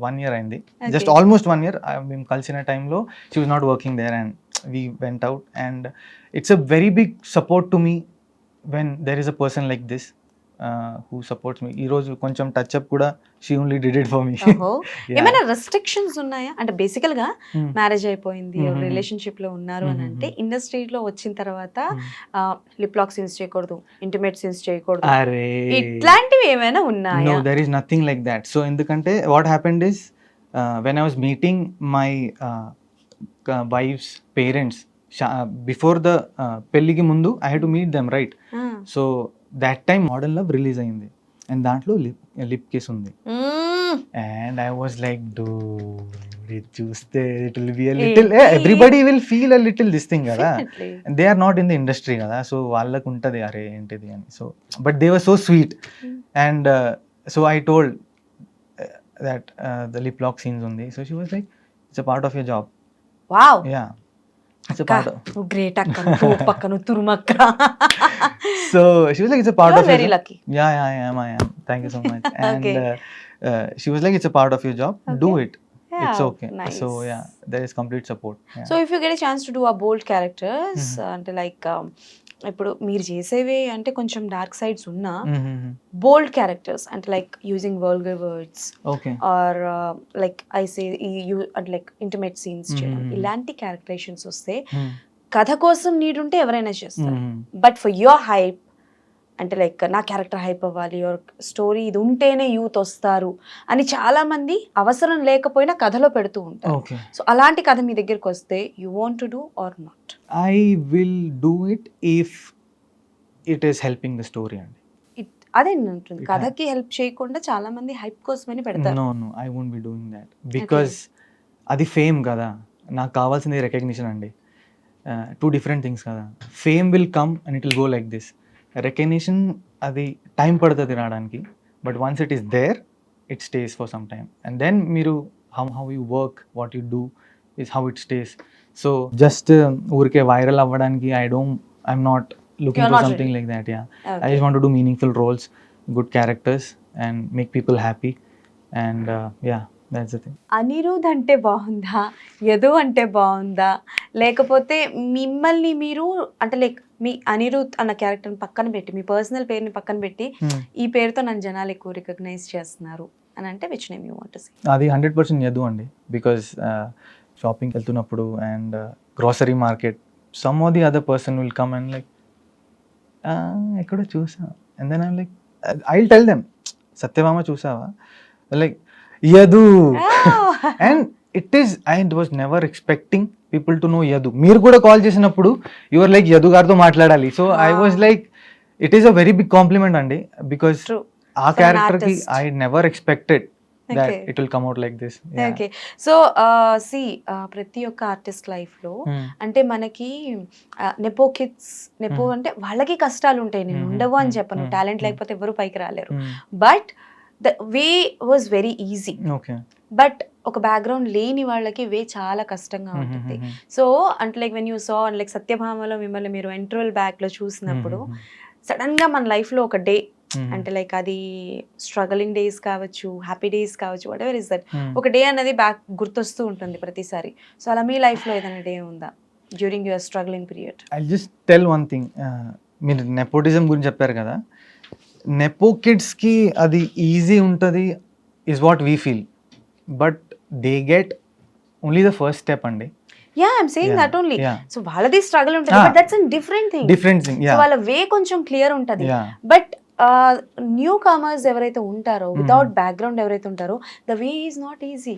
1 year అయింది, just almost 1 year. మేము కలిసిన టైంలో she was not working there and we went out and it's a very big support to me when there is a person like this who supports me. ఈ రోజు కొంచెం touch up కూడా she only did it for me. ఏమైనా restrictions ఉన్నాయా? అంటే బేసికల్ గా marriage అయిపోయింది, రిలేషన్షిప్ లో ఉన్నారు అని అంటే ఇండస్ట్రీలో వచ్చిన తర్వాత లిప్ లాక్ సీన్స్ చేయకూడదు, ఇంటిమేట్ సీన్స్ చేయకూడదు, ఇట్లాంటివి ఏమైనా ఉన్నాయా? No, there is nothing like that. So ఎందుకంటే what happened is when I was meeting my wife's parents before the పెళ్ళికి ముందు I had to meet them, right? So that time Modern Love release అయింది and దాంట్లో lip kiss ఉంది and I was like dude, చూస్తే it will be a little, everybody will feel a little this thing కదా, and they are not in the industry కదా, so వాళ్ళకు ఉంటది అరే ఏంటిది అని. So but they were so sweet and so I told that the lip lock scenes ఉంది, so she was like it's a part of your job. Wow. Yeah, it's a part of great akka pakkanu turumakka. So she was like it's a part you of very your lucky. Yeah, I am, thank you so much. And she was like it's a part of your job, do it. Yeah, it's okay. nice. So yeah, there is complete support. Yeah. So if you get a chance to do a bold characters అంటే like ఇప్పుడు మీరు చేసేవి అంటే కొంచెం dark sides ఉన్నా bold characters అంటే like using vulgar words or like I say అంటే like intimate scenes చేయడం, ఇలాంటి క్యారెక్టరైజేషన్స్ వస్తే కథ కోసం నీడ్ ఉంటే ఎవరైనా చేస్తారు, బట్ ఫర్ యువర్ హైప్ అంటే లైక్ నా క్యారెక్టర్ హైప్ అవ్వాలి, ఆర్ స్టోరీ ఇది ఉంటేనే యూత్ వస్తారు అని చాలా మంది అవసరం లేకపోయినా కథలో పెడుతూ ఉంటారు. ఓకే, సో అలాంటి కథ మీ దగ్గరికి వస్తే you want to do or not? I will do it if it is helping the story అండి. అదే నేను అంటుంది, కథకి హెల్ప్ చేయకుండా చాలా మంది హైప్ కోసమని పెడతారు. No no, I won't be doing that because అది ఫేమ్ కదా, నాకు కావాల్సింది రికగ్నిషన్ అండి. టూ డిఫరెంట్ థింగ్స్ కదా. Fame will come and it will go like this. Recognition అది టైం పడుతుంది రావడానికి, but once it is there it stays for some time. And then మీరు how you work, what you do is how it stays. So just ఊరికే viral అవ్వడానికి I'm not looking You're for not something ready. like that, yeah. Okay. I just want to do meaningful roles, good characters and make people happy, and yeah, that's the thing. Anirudh అంటే బాగుందా, యదు అంటే బాగుందా, లేకపోతే మిమ్మల్ని మీరు అంటే like మీ అనిరుద్ అన్న క్యారెక్టర్ని పక్కన పెట్టి, మీ పర్సనల్ పేరుని పక్కన పెట్టి ఈ పేరుతో నన్ను జనాలు ఎక్కువ రికగ్నైజ్ చేస్తున్నారు అని అంటే which name you want to say? అది 100% యదు అండి. బికాజ్ షాపింగ్కి వెళ్తున్నప్పుడు and grocery market some or the other person will come and like ఎక్కడో చూసా, and then I'm like I will tell them, Satyabhama చూసావా, like Yadu. And it is, I was never expecting people to know Yadu. మీరు కూడా call చేసినప్పుడు your like Yadu గారితో మాట్లాడాలి. So I was like, it is a very big compliment అండి, because True. ఆ For an character కి artist. I never expected that Okay. it will come out like this. Okay. So see ప్రతి ఒక్క artist లైఫ్లో అంటే మనకి nepo kids, nepo అంటే వాళ్ళకి కష్టాలు ఉంటాయి, నేను ఉండవు అని చెప్పను, టాలెంట్ లేకపోతే ఎవరు పైకి రాలేరు. But the way was very easy. Okay, but ఒక బ్యాక్గ్రౌండ్ లేని వాళ్ళకి వే చాలా కష్టంగా ఉంటుంది. సో అంటే like when you saw like సత్యభామలో మిమ్మల్ని మీరు ఇంటర్వెల్ బ్యాక్లో చూసినప్పుడు సడన్గా మన లైఫ్లో ఒక డే అంటే లైక్ అది స్ట్రగలింగ్ డేస్ కావచ్చు, హ్యాపీ డేస్ కావచ్చు, వాట్ ఎవర్ ఇస్ దట్, ఒక డే అన్నది బ్యాక్ గుర్తొస్తూ ఉంటుంది ప్రతిసారి. సో అలా మీ లైఫ్లో ఏదైనా డే ఉందా during your struggling period? I just tell one thing. మీరు నెపోటిజం గురించి చెప్పారు కదా, నెపో కిడ్స్కి అది ఈజీ ఉంటుంది is what we feel, but they get only the first step అండి. Yeah, I'm saying that only. Yeah. So వాళ్ళది స్ట్రగుల్ ఉంటుంది, but that's a different thing. Different thing, so వాళ్ళ వే కొంచెం క్లియర్ ఉంటుంది. Yeah. But new comers ఎవరైతే ఉంటారో, without background ఎవరైతే ఉంటారో, the way is not easy.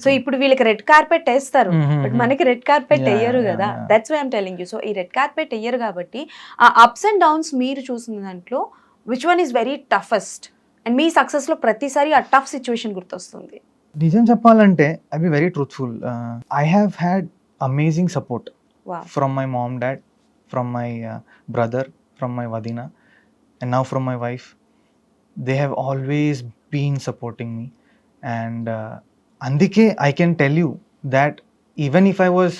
So ఇప్పుడు వీళ్ళకి రెడ్ కార్పెట్ వేస్తారు, బట్ మనకి రెడ్ కార్పెట్ వేయరు కదా. That's why I'm telling you. So ఈ రెడ్ కార్పెట్ వేయరు కాబట్టి ఆ అప్స్ అండ్ డౌన్స్ మీరు చూసిన దాంట్లో which one is very toughest, and మీ సక్సెస్ లో ప్రతిసారి ఆ టఫ్ సిచ్యువేషన్ గుర్తొస్తుంది? నిజం చెప్పాలంటే I be very truthful. I have had amazing support Wow. from my mom, dad, from my brother, from my vadina, and now from my wife. They have always been supporting me, and andike I can tell you that even if I was,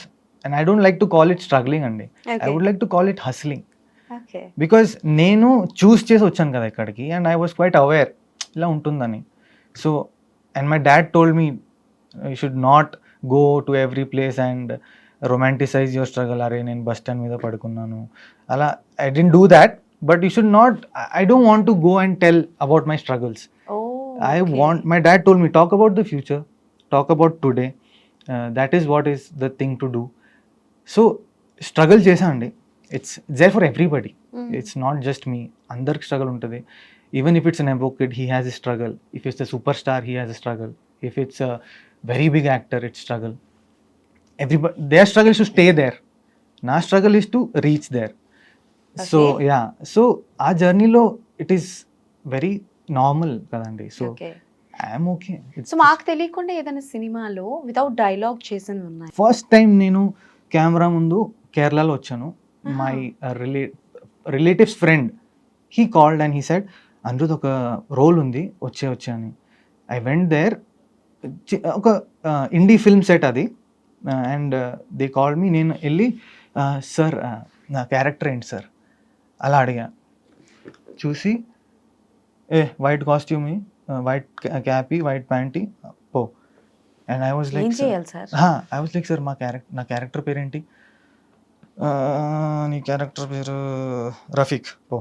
and I don't like to call it struggling andi, I Okay. would like to call it hustling, Okay. because నేను చూస్ చేసి వచ్చాను కదా ఇక్కడికి, and I was quite aware ఇలా ఉంటుందని. So and my dad told me you should not go to every place and romanticize your struggle. అరే నేను bus stand మీద పడుకున్నాను అలా, I didn't do that, but you should not, I don't want to go and tell about my struggles. Oh, I okay. want, my dad told me, talk about the future, talk about today, that is what is the thing to do. So struggle చేసా అండి, it's there for everybody. It's not just me, అందరికి struggle ఉంటుంది. Even if it's an Embo kid, he has a struggle. If it's a superstar, he has a struggle. If it's a very big actor, it's struggle. Everybody, their struggle should stay there. నా struggle is to reach there. So Okay. yeah, so ఆ జర్నీలో it is very normal కదండి. So Okay. I'm okay. So మాకు తెలియకుండా ఏదైనా సినిమాలో without dialogue చేసినవి ఉన్నాయి? ఫస్ట్ టైం నేను కెమెరా ముందు కేరళలో వచ్చాను. My relatives friend he called and he said, Anirudh ఒక రోల్ ఉంది వచ్చే అని. ఐ వెంట్ దేర్, ఒక ఇండీ ఫిల్మ్ సెట్ అది, అండ్ దే కాల్డ్ మీ. నేను వెళ్ళి సార్ నా క్యారెక్టర్ ఏంటి సార్ అలా అడిగా. చూసి వైట్ కాస్ట్యూమ్, వైట్ క్యాపీ, వైట్ ప్యాంటీ, పో. అండ్ ఐ వాజ్ ఏం లైక్, చేయాలి sir? I was like, sir నా క్యారెక్టర్ పేరేంటి? నీ క్యారెక్టర్ పేరు రఫీక్, పో.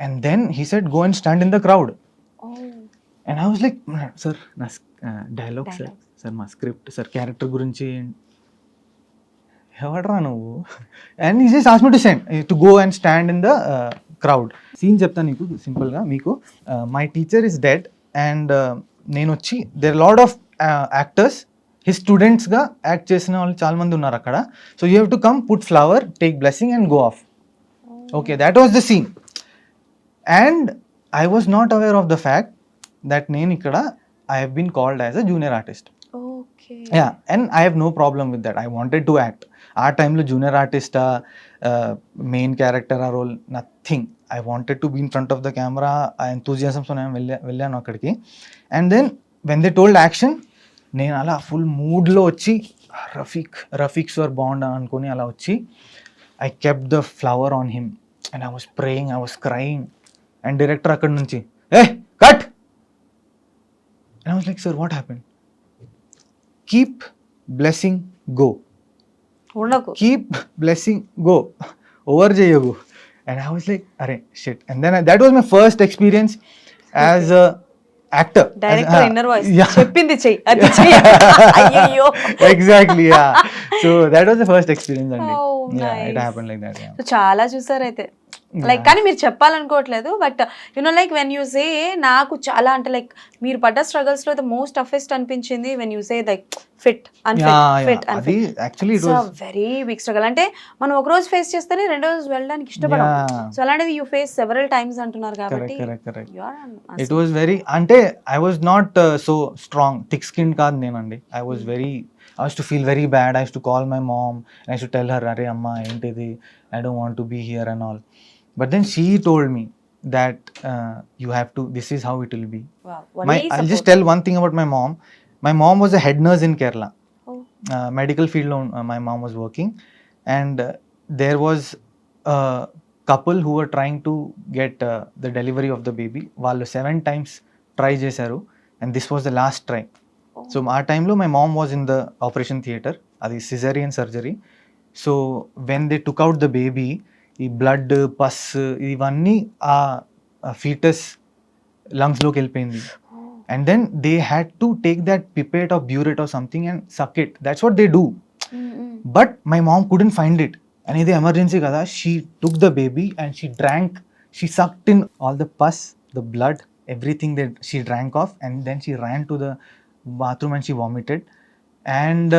And then he said, go and stand in the crowd. And I was like, sir నా డైలాగ్ సార్, సార్ మా స్క్రిప్ట్ సార్, క్యారెక్టర్ గురించి ఎవడరా నువ్వు? And he just asked me to send to go and stand in the crowd. Scene చెప్తాను నీకు సింపుల్గా. మీకు my teacher is dead and నేను వచ్చి there lot of actors his స్టూడెంట్స్గా యాక్ట్ చేసిన వాళ్ళు చాలా మంది ఉన్నారు అక్కడ. So you have to come, put flower, take blessing and go off. Okay, that was the scene. And I was not aware of the fact that నేను ఇక్కడ I have been called as a junior artist. Okay. Yeah, and I have no problem with that. I wanted to act. ఆ టైంలో junior artist, main character ఆ role, nothing. I wanted to be in front of the camera. ఆ ఎంతూజియాజంతో నేను వెళ్ళాను అక్కడికి. And then when they told action, నేను అలా ఫుల్ మూడ్లో వచ్చి రఫీక్ సార్ బాండ్ అనుకుని అలా వచ్చి I kept the flower on him and I was praying, I was crying. And director అక్కడి నుంచి cut. And I was like, sir what happened? Keep blessing, go. ఉండకు. కీప్ బ్లెస్సింగ్, గో, ఓవర్ చేయకు. And I was like, అరే shit. And then that was my first experience as a actor. Director inner voice చెప్పింది చెయ్యి, అది చెయ్యి. అయ్యయ్యో. Exactly, yeah. So that was the first experience అండి. Oh, yeah, it nice. Happen like that. So, చాలా చూసారు అయితే. లైక్ కానీ మీరు చెప్పాలనుకోవట్లేదు, but you know like when you say, నాకు చాలా అంటే లైక్ మీరు పడ్డ స్ట్రగల్స్ లో ద మోస్ట్ టఫెస్ట్ అనిపించింది when you say like fit unfit అది actually it was very big struggle. అంటే మనం ఒక రోజు ఫేస్ చేస్తేనే రెండో రోజు వెళ్ళడానికి ఇష్టపడం. సో అలాంటిది యూ ఫేస్ సెవెరల్ టైమ్స్ అంటున్నారు కాబట్టి కరెక్ట్. ఇట్ వాస్ వెరీ, అంటే I was not so strong, thick skin కాదు నేనండి. I was to feel very bad. I used to call my mom and I used to tell her, అరే అమ్మ ఏంటిది, I don't want to be here and all. But then she told me that you have to, this is how it will be. I'll just tell one thing about my mom. My mom was a head nurse in Kerala. Medical field lo my mom was working, and there was a couple who were trying to get the delivery of the baby. Vallu 7 times try చేశారు and this was the last try. So ఆ టైంలో my mom was in the operation theatre. అది cesarean surgery. So when they took out the baby, ఈ blood, pus ఇవన్నీ ఆ foetus లంగ్స్లోకి వెళ్ళిపోయింది. And then they had to take that pipette of burette or something and suck it. That's what they do. But my mom couldn't find it. And ఇది emergency కదా. She took the baby and she drank, she sucked in all the pus, the blood, everything that she drank off. And then she ran to the bathroom and she vomited, and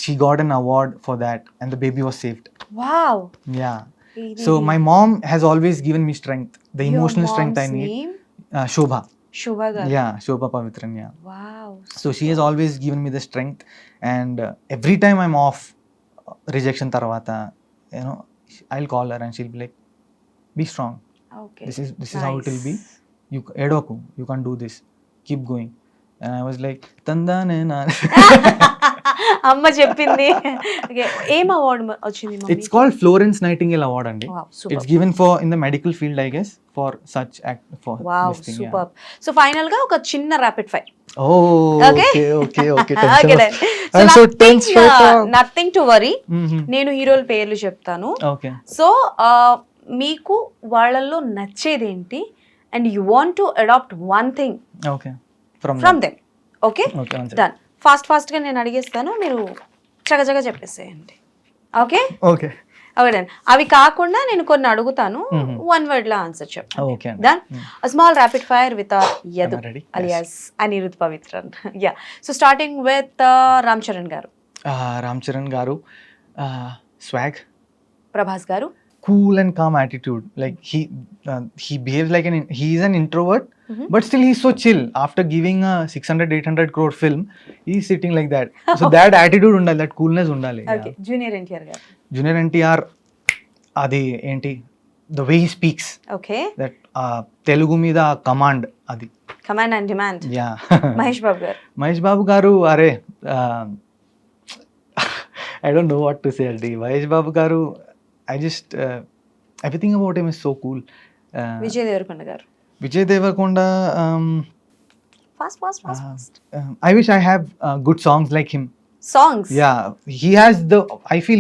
she got an award for that and the baby was saved. Wow. Yeah. So my mom has always given me strength, the emotional strength I need. Shobha garu. Yeah, Shobha Pavitran. Yeah. Wow. So she has always given me the strength, and every time I'm off rejection tarvata, you know, I'll call her and she'll be like, be strong. Okay. This is how it will be. You edoku, you can do this, keep going. And I was like, tandane na. అమ్మ చెప్పింది. ఏం award వచ్చింది? It's called Florence Nightingale Award andi. Wow, super. It's given for in the medical field, I guess, for such act for Wow, this thing. super. So final గా ఒక చిన్న rapid fire. Oh, Okay. okay. Okay Tension. then. So I'm so tense right now. nothing to worry. Mhm. నేను హీరోల పేర్లు చెప్తాను. Okay. So మీకు వాళ్ళల్లో నచ్చేదేంటి and you want to adapt one thing Okay. From them. Okay, Okay, one second. Done. ఫాస్ట్గా నేను అడిగేస్తాను, మీరు చకచక చెప్పేసేయండి. Okay Okay. Okay done. అవి కాకుండా నేను కొన్ని అడుగుతాను, వన్ వర్డ్ లో ఆన్సర్ చెప్తాను. Okay. Done. Small rapid fire with Yadu Am I ready? Alias Anirudh Pavithran. Yeah. So starting with Ram Charan గారు. Ram Charan garu, swag, Prabhas గారు. cool and calm attitude. Like he behaves like he is an introvert, but still he's so chill. After giving a 600-800 crore film, he's sitting like that. So that attitude undali, that coolness undali. Okay, junior NTR గారు. Junior NTR, adi enti, the way he speaks, okay, that Telugu మీద command, అది. Command and demand. Yeah. Mahesh Babu గారు. మహేష్ బాబు గారు, అరే I don't know what to say అండి. మహేష్ బాబు గారు, I just everything about him is so cool. Vijay Devarakonda గారు. Vijay Devarkonda, fast. I wish I have good songs like him. Songs. Yeah, I feel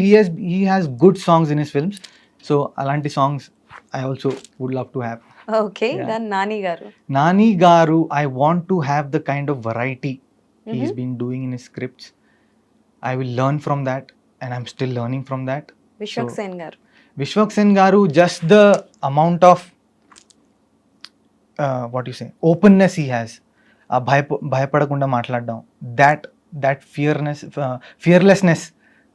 he has good songs in his films. So alanti songs I also would love to have. Okay, Yeah. Then Nani garu. Nani Garu, I want to have the kind of variety he's been doing in his scripts. I will learn from that, and I'm still learning from that. Vishwak So, Sen గారు. విశ్వక్సేన్ గారు just the amount of what you say openness he has, భయపడకుండా మాట్లాడడం, that fearlessness,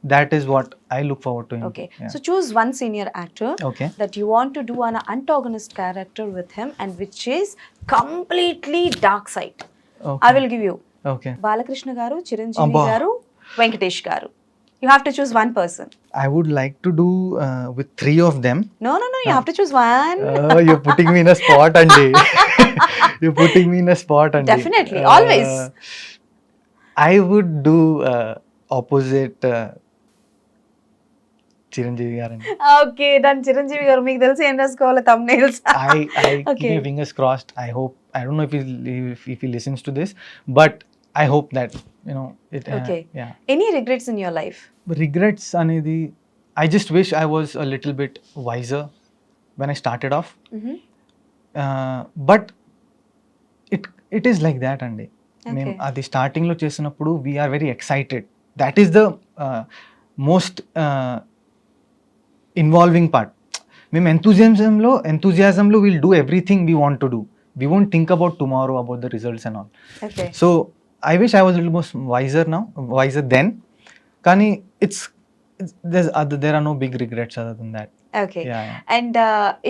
that is what I look forward to him. Okay. Yeah. So choose one senior actor Okay. that you want to do an antagonist character with him and which is completely dark side. Okay. I will give you Okay. Balakrishna garu, Chiranjeevi Abba. garu, Venkatesh garu. You have to choose one person. I would like to do with three of them. No, you have to choose one. You're putting me in a spot, Andy. You're putting me in a spot, Andy. Definitely, always. I would do opposite Chiranjeevi గారండి. Okay దాని చిరంజీవి గారు మీకు తెలిసి ఏం రాసుకోవాలి thumbnails. I Okay. keep my fingers crossed. I hope, I don't know if he listens to this, but I hope that, you know, it Okay. yeah. Any regrets in your life? Regrets అనేది, I just wish I was a little bit wiser when I started off. Mhm. But it is like that అండి. Okay. మేము అది స్టార్టింగ్లో చేసినప్పుడు we are very excited. That is the most involving part. మేము ఎంతూజియాజంలో will do everything we want to do. We won't think about tomorrow, about the results and all. Okay. So I wish I was little most wiser then. కానీ there are no big regrets other than that. Okay. Yeah. And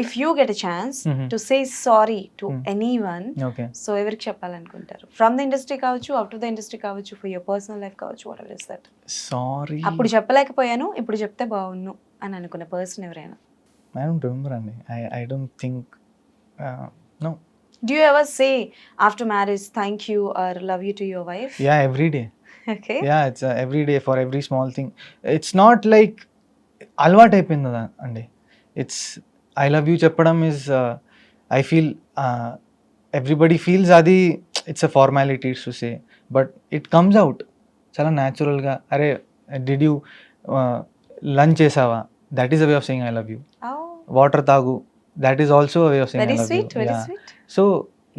if you get a chance Mhm. to say sorry to Mhm. anyone, Okay. So ఎవరికి చెప్పాలనుకుంటారు? From the industry కావచ్చు, out of the industry కావచ్చు, for your personal life కావచ్చు, what ever is that. Sorry. అప్పుడు చెప్పలేకపోయాను, ఇప్పుడు చెప్తే బాగున్ను అని అనుకున్న పర్సన్ ఎవరైనా? I don't remember, Andy. I don't think. No. Do you ever say after marriage thank you or love you to your wife? Yeah, every day. Okay. Yeah, it's every day for every small thing. It's not like అలవాటు అయిపోయింది కదా అండి. It's I love you చెప్పడం is I feel everybody feels అది it's a formality to say, but it comes out చాలా న్యాచురల్గా. అరే did you lunch చేసావా, that is a way of saying I love you. Oh, water తాగు, that is also a way of saying very I love you. sweet, very sweet. So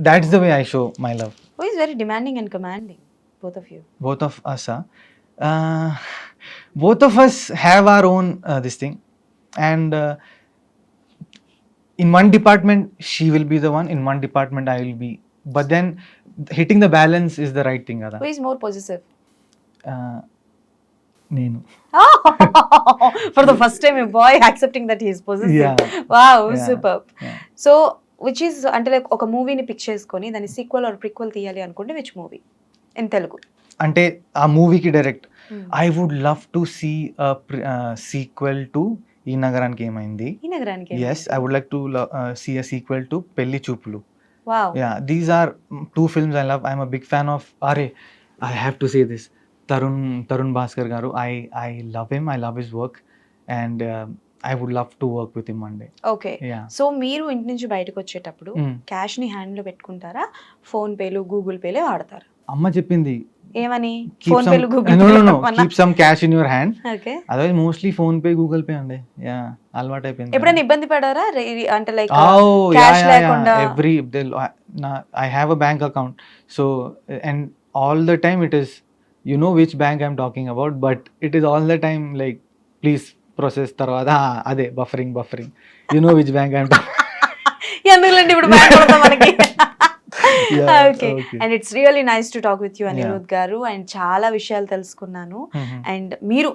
that's the way I show my love. Who is very demanding and commanding? Both of you. Both of us both of us have our own this thing, and in one department she will be the one, in one department I will be, but then hitting the balance is the right thing kada. Who is more possessive? Nenu. Oh, for the first time a boy accepting that he is possessive. Yeah. Wow, Yeah. superb. Yeah. So which is అంటే like ఒక మూవీని pick చేసుకొని దాని sequel are ప్రిక్వెల్ తీయాలి అనుకుంటే which movie in Telugu? అంటే ఆ మూవీకి direct Hmm. I would love to see sequel to ఈ నగరానికి ఏమైంది. ఈ నగరానికి Yes, I would like to see a sequel to Pelli Choopulu. Wow. Yeah, these are two films I love. I'm a big fan of. I have to say this. Tarun Bhaskar garu. I love him. I love his work, and I would love to work with him one day. Okay. Yeah. So మీరు ఇంటి నుంచి బయటకు వచ్చేటప్పుడు Mm. Cash ని hand లో పెట్టుకుంటారా, phone పేలు Google పేలే వాడతారా? అమ్మ చెప్పింది, ఏమని? keep ఫోన్ some, పేలు Google no, keep some cash in your hand. Okay. Otherwise mostly phone pay, Google pay అండి. Yeah, అలవాటు అయిపోయింది. ఎప్పుడైనా ఇబ్బంది పడారా అంటే లైక్ Oh, క్యాష్ yeah. లేకుండా? I have a bank account, so and all the time it is, you know which bank I'm talking about, but it is all the time like please process తర్వాత అదే buffering, you know which bank I'm talking. ఎందుకంటే ఇప్పుడు bank కొడతాం మనకి. Yeah, okay. okay. And it's really nice to talk with you Yeah. Anirudh గారు. And చాలా విషయాలు తెలుసుకున్నాను. Mhm. అండ్ మీరు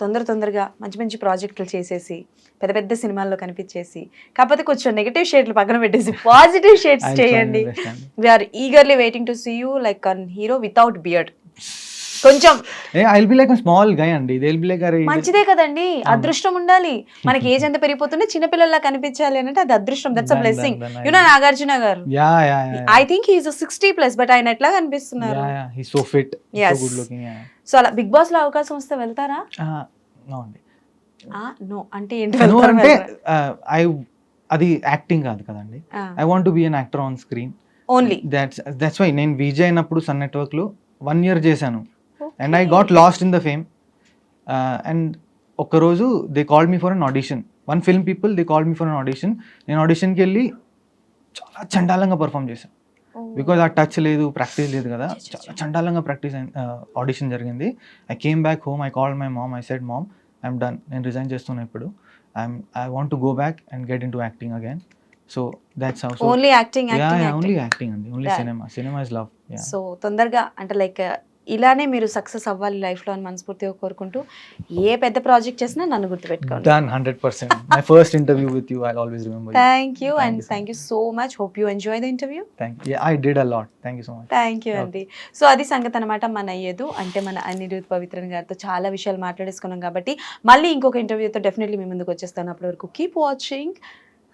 తొందరగా మంచి ప్రాజెక్టులు చేసేసి పెద్ద సినిమాల్లో కనిపించేసి, కాకపోతే కొంచెం నెగటివ్ షేడ్లు పక్కన పెట్టేసి positive shades I'll try my చేయండి. best, Andy. We are eagerly waiting to see you like an hero without beard. కొంచెం I'll be like a small guy అండి. They'll be like, మంచిదే కదండి, అదృష్టం ఉండాలి. మనకి ఏజ్ ఎంత పెరిగిపోతుంటే చిన్నపిల్లల్లా కనిపించాలి అంటే అది అదృష్టం. That's a Then- blessing. then I- you know Nagarjuna గారు, yeah. I think he is 60+ but ఆయన ఎట్లా కనిపిస్తున్నారు? Yeah, he's so fit, Yes. so good looking. Yeah. So అలా బిగ్ బాస్ లో అవకాశం వస్తే వెళ్తారా? No అండి. నో అంటే ఏంటి? No వెళ్తారా, అంటే వెళ్ళరా? అది యాక్టింగ్ కాదు కదండి. I want to be an actor on screen. Only that's why నేను విజయ్ అయినప్పుడు సన్ నెట్వర్క్ లో 1 year చేశాను, and I got lost in the fame. And ఒక్కరోజు they called me for an audition. One film people they called me for an audition. నేను ఆడిషన్కి వెళ్ళి చాలా చండాలంగా పర్ఫామ్ చేశాను. బికాజ్ ఆ టచ్ లేదు, ప్రాక్టీస్ లేదు కదా, చాలా చండాలంగా ప్రాక్టీస్ ఆడిషన్ జరిగింది. I came back home, I called my mom, I said ma'am I'm done, నేను రిజైన్ చేస్తున్నా ఇప్పుడు. I want to go back and get into acting again. So that's how. So only acting yeah, acting yeah, only acting. acting and only That- cinema is love. Yeah. So తొందరగా అంటే like ఇలానే మీరు success అవ్వాలి లైఫ్లో అని మనస్ఫూర్తిగా కోరుకుంటూ ఏ పెద్ద ప్రాజెక్ట్ చేసినా నన్ను గుర్తుపెట్టుకోండి. Done 100%. My first interview with you, I'll always remember you. Thank you Thank and you so thank you so much. Hope you enjoy the interview. Thank you. Yeah, I did a lot. Thank you so much. Thank you అండి. So అది సంగతి అనమాట. మన యదు అంటే మన అనిరుద్ పవిత్రన్ గారితో చాలా విషయాలు మాట్లాడేసుకున్నాం కాబట్టి మళ్ళీ ఇంకొక ఇంటర్వ్యూతో డెఫినెట్లీ మీ ముందుకు వచ్చేస్తాను. అప్పటి వరకు keep watching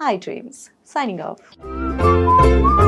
I dreams. Signing off.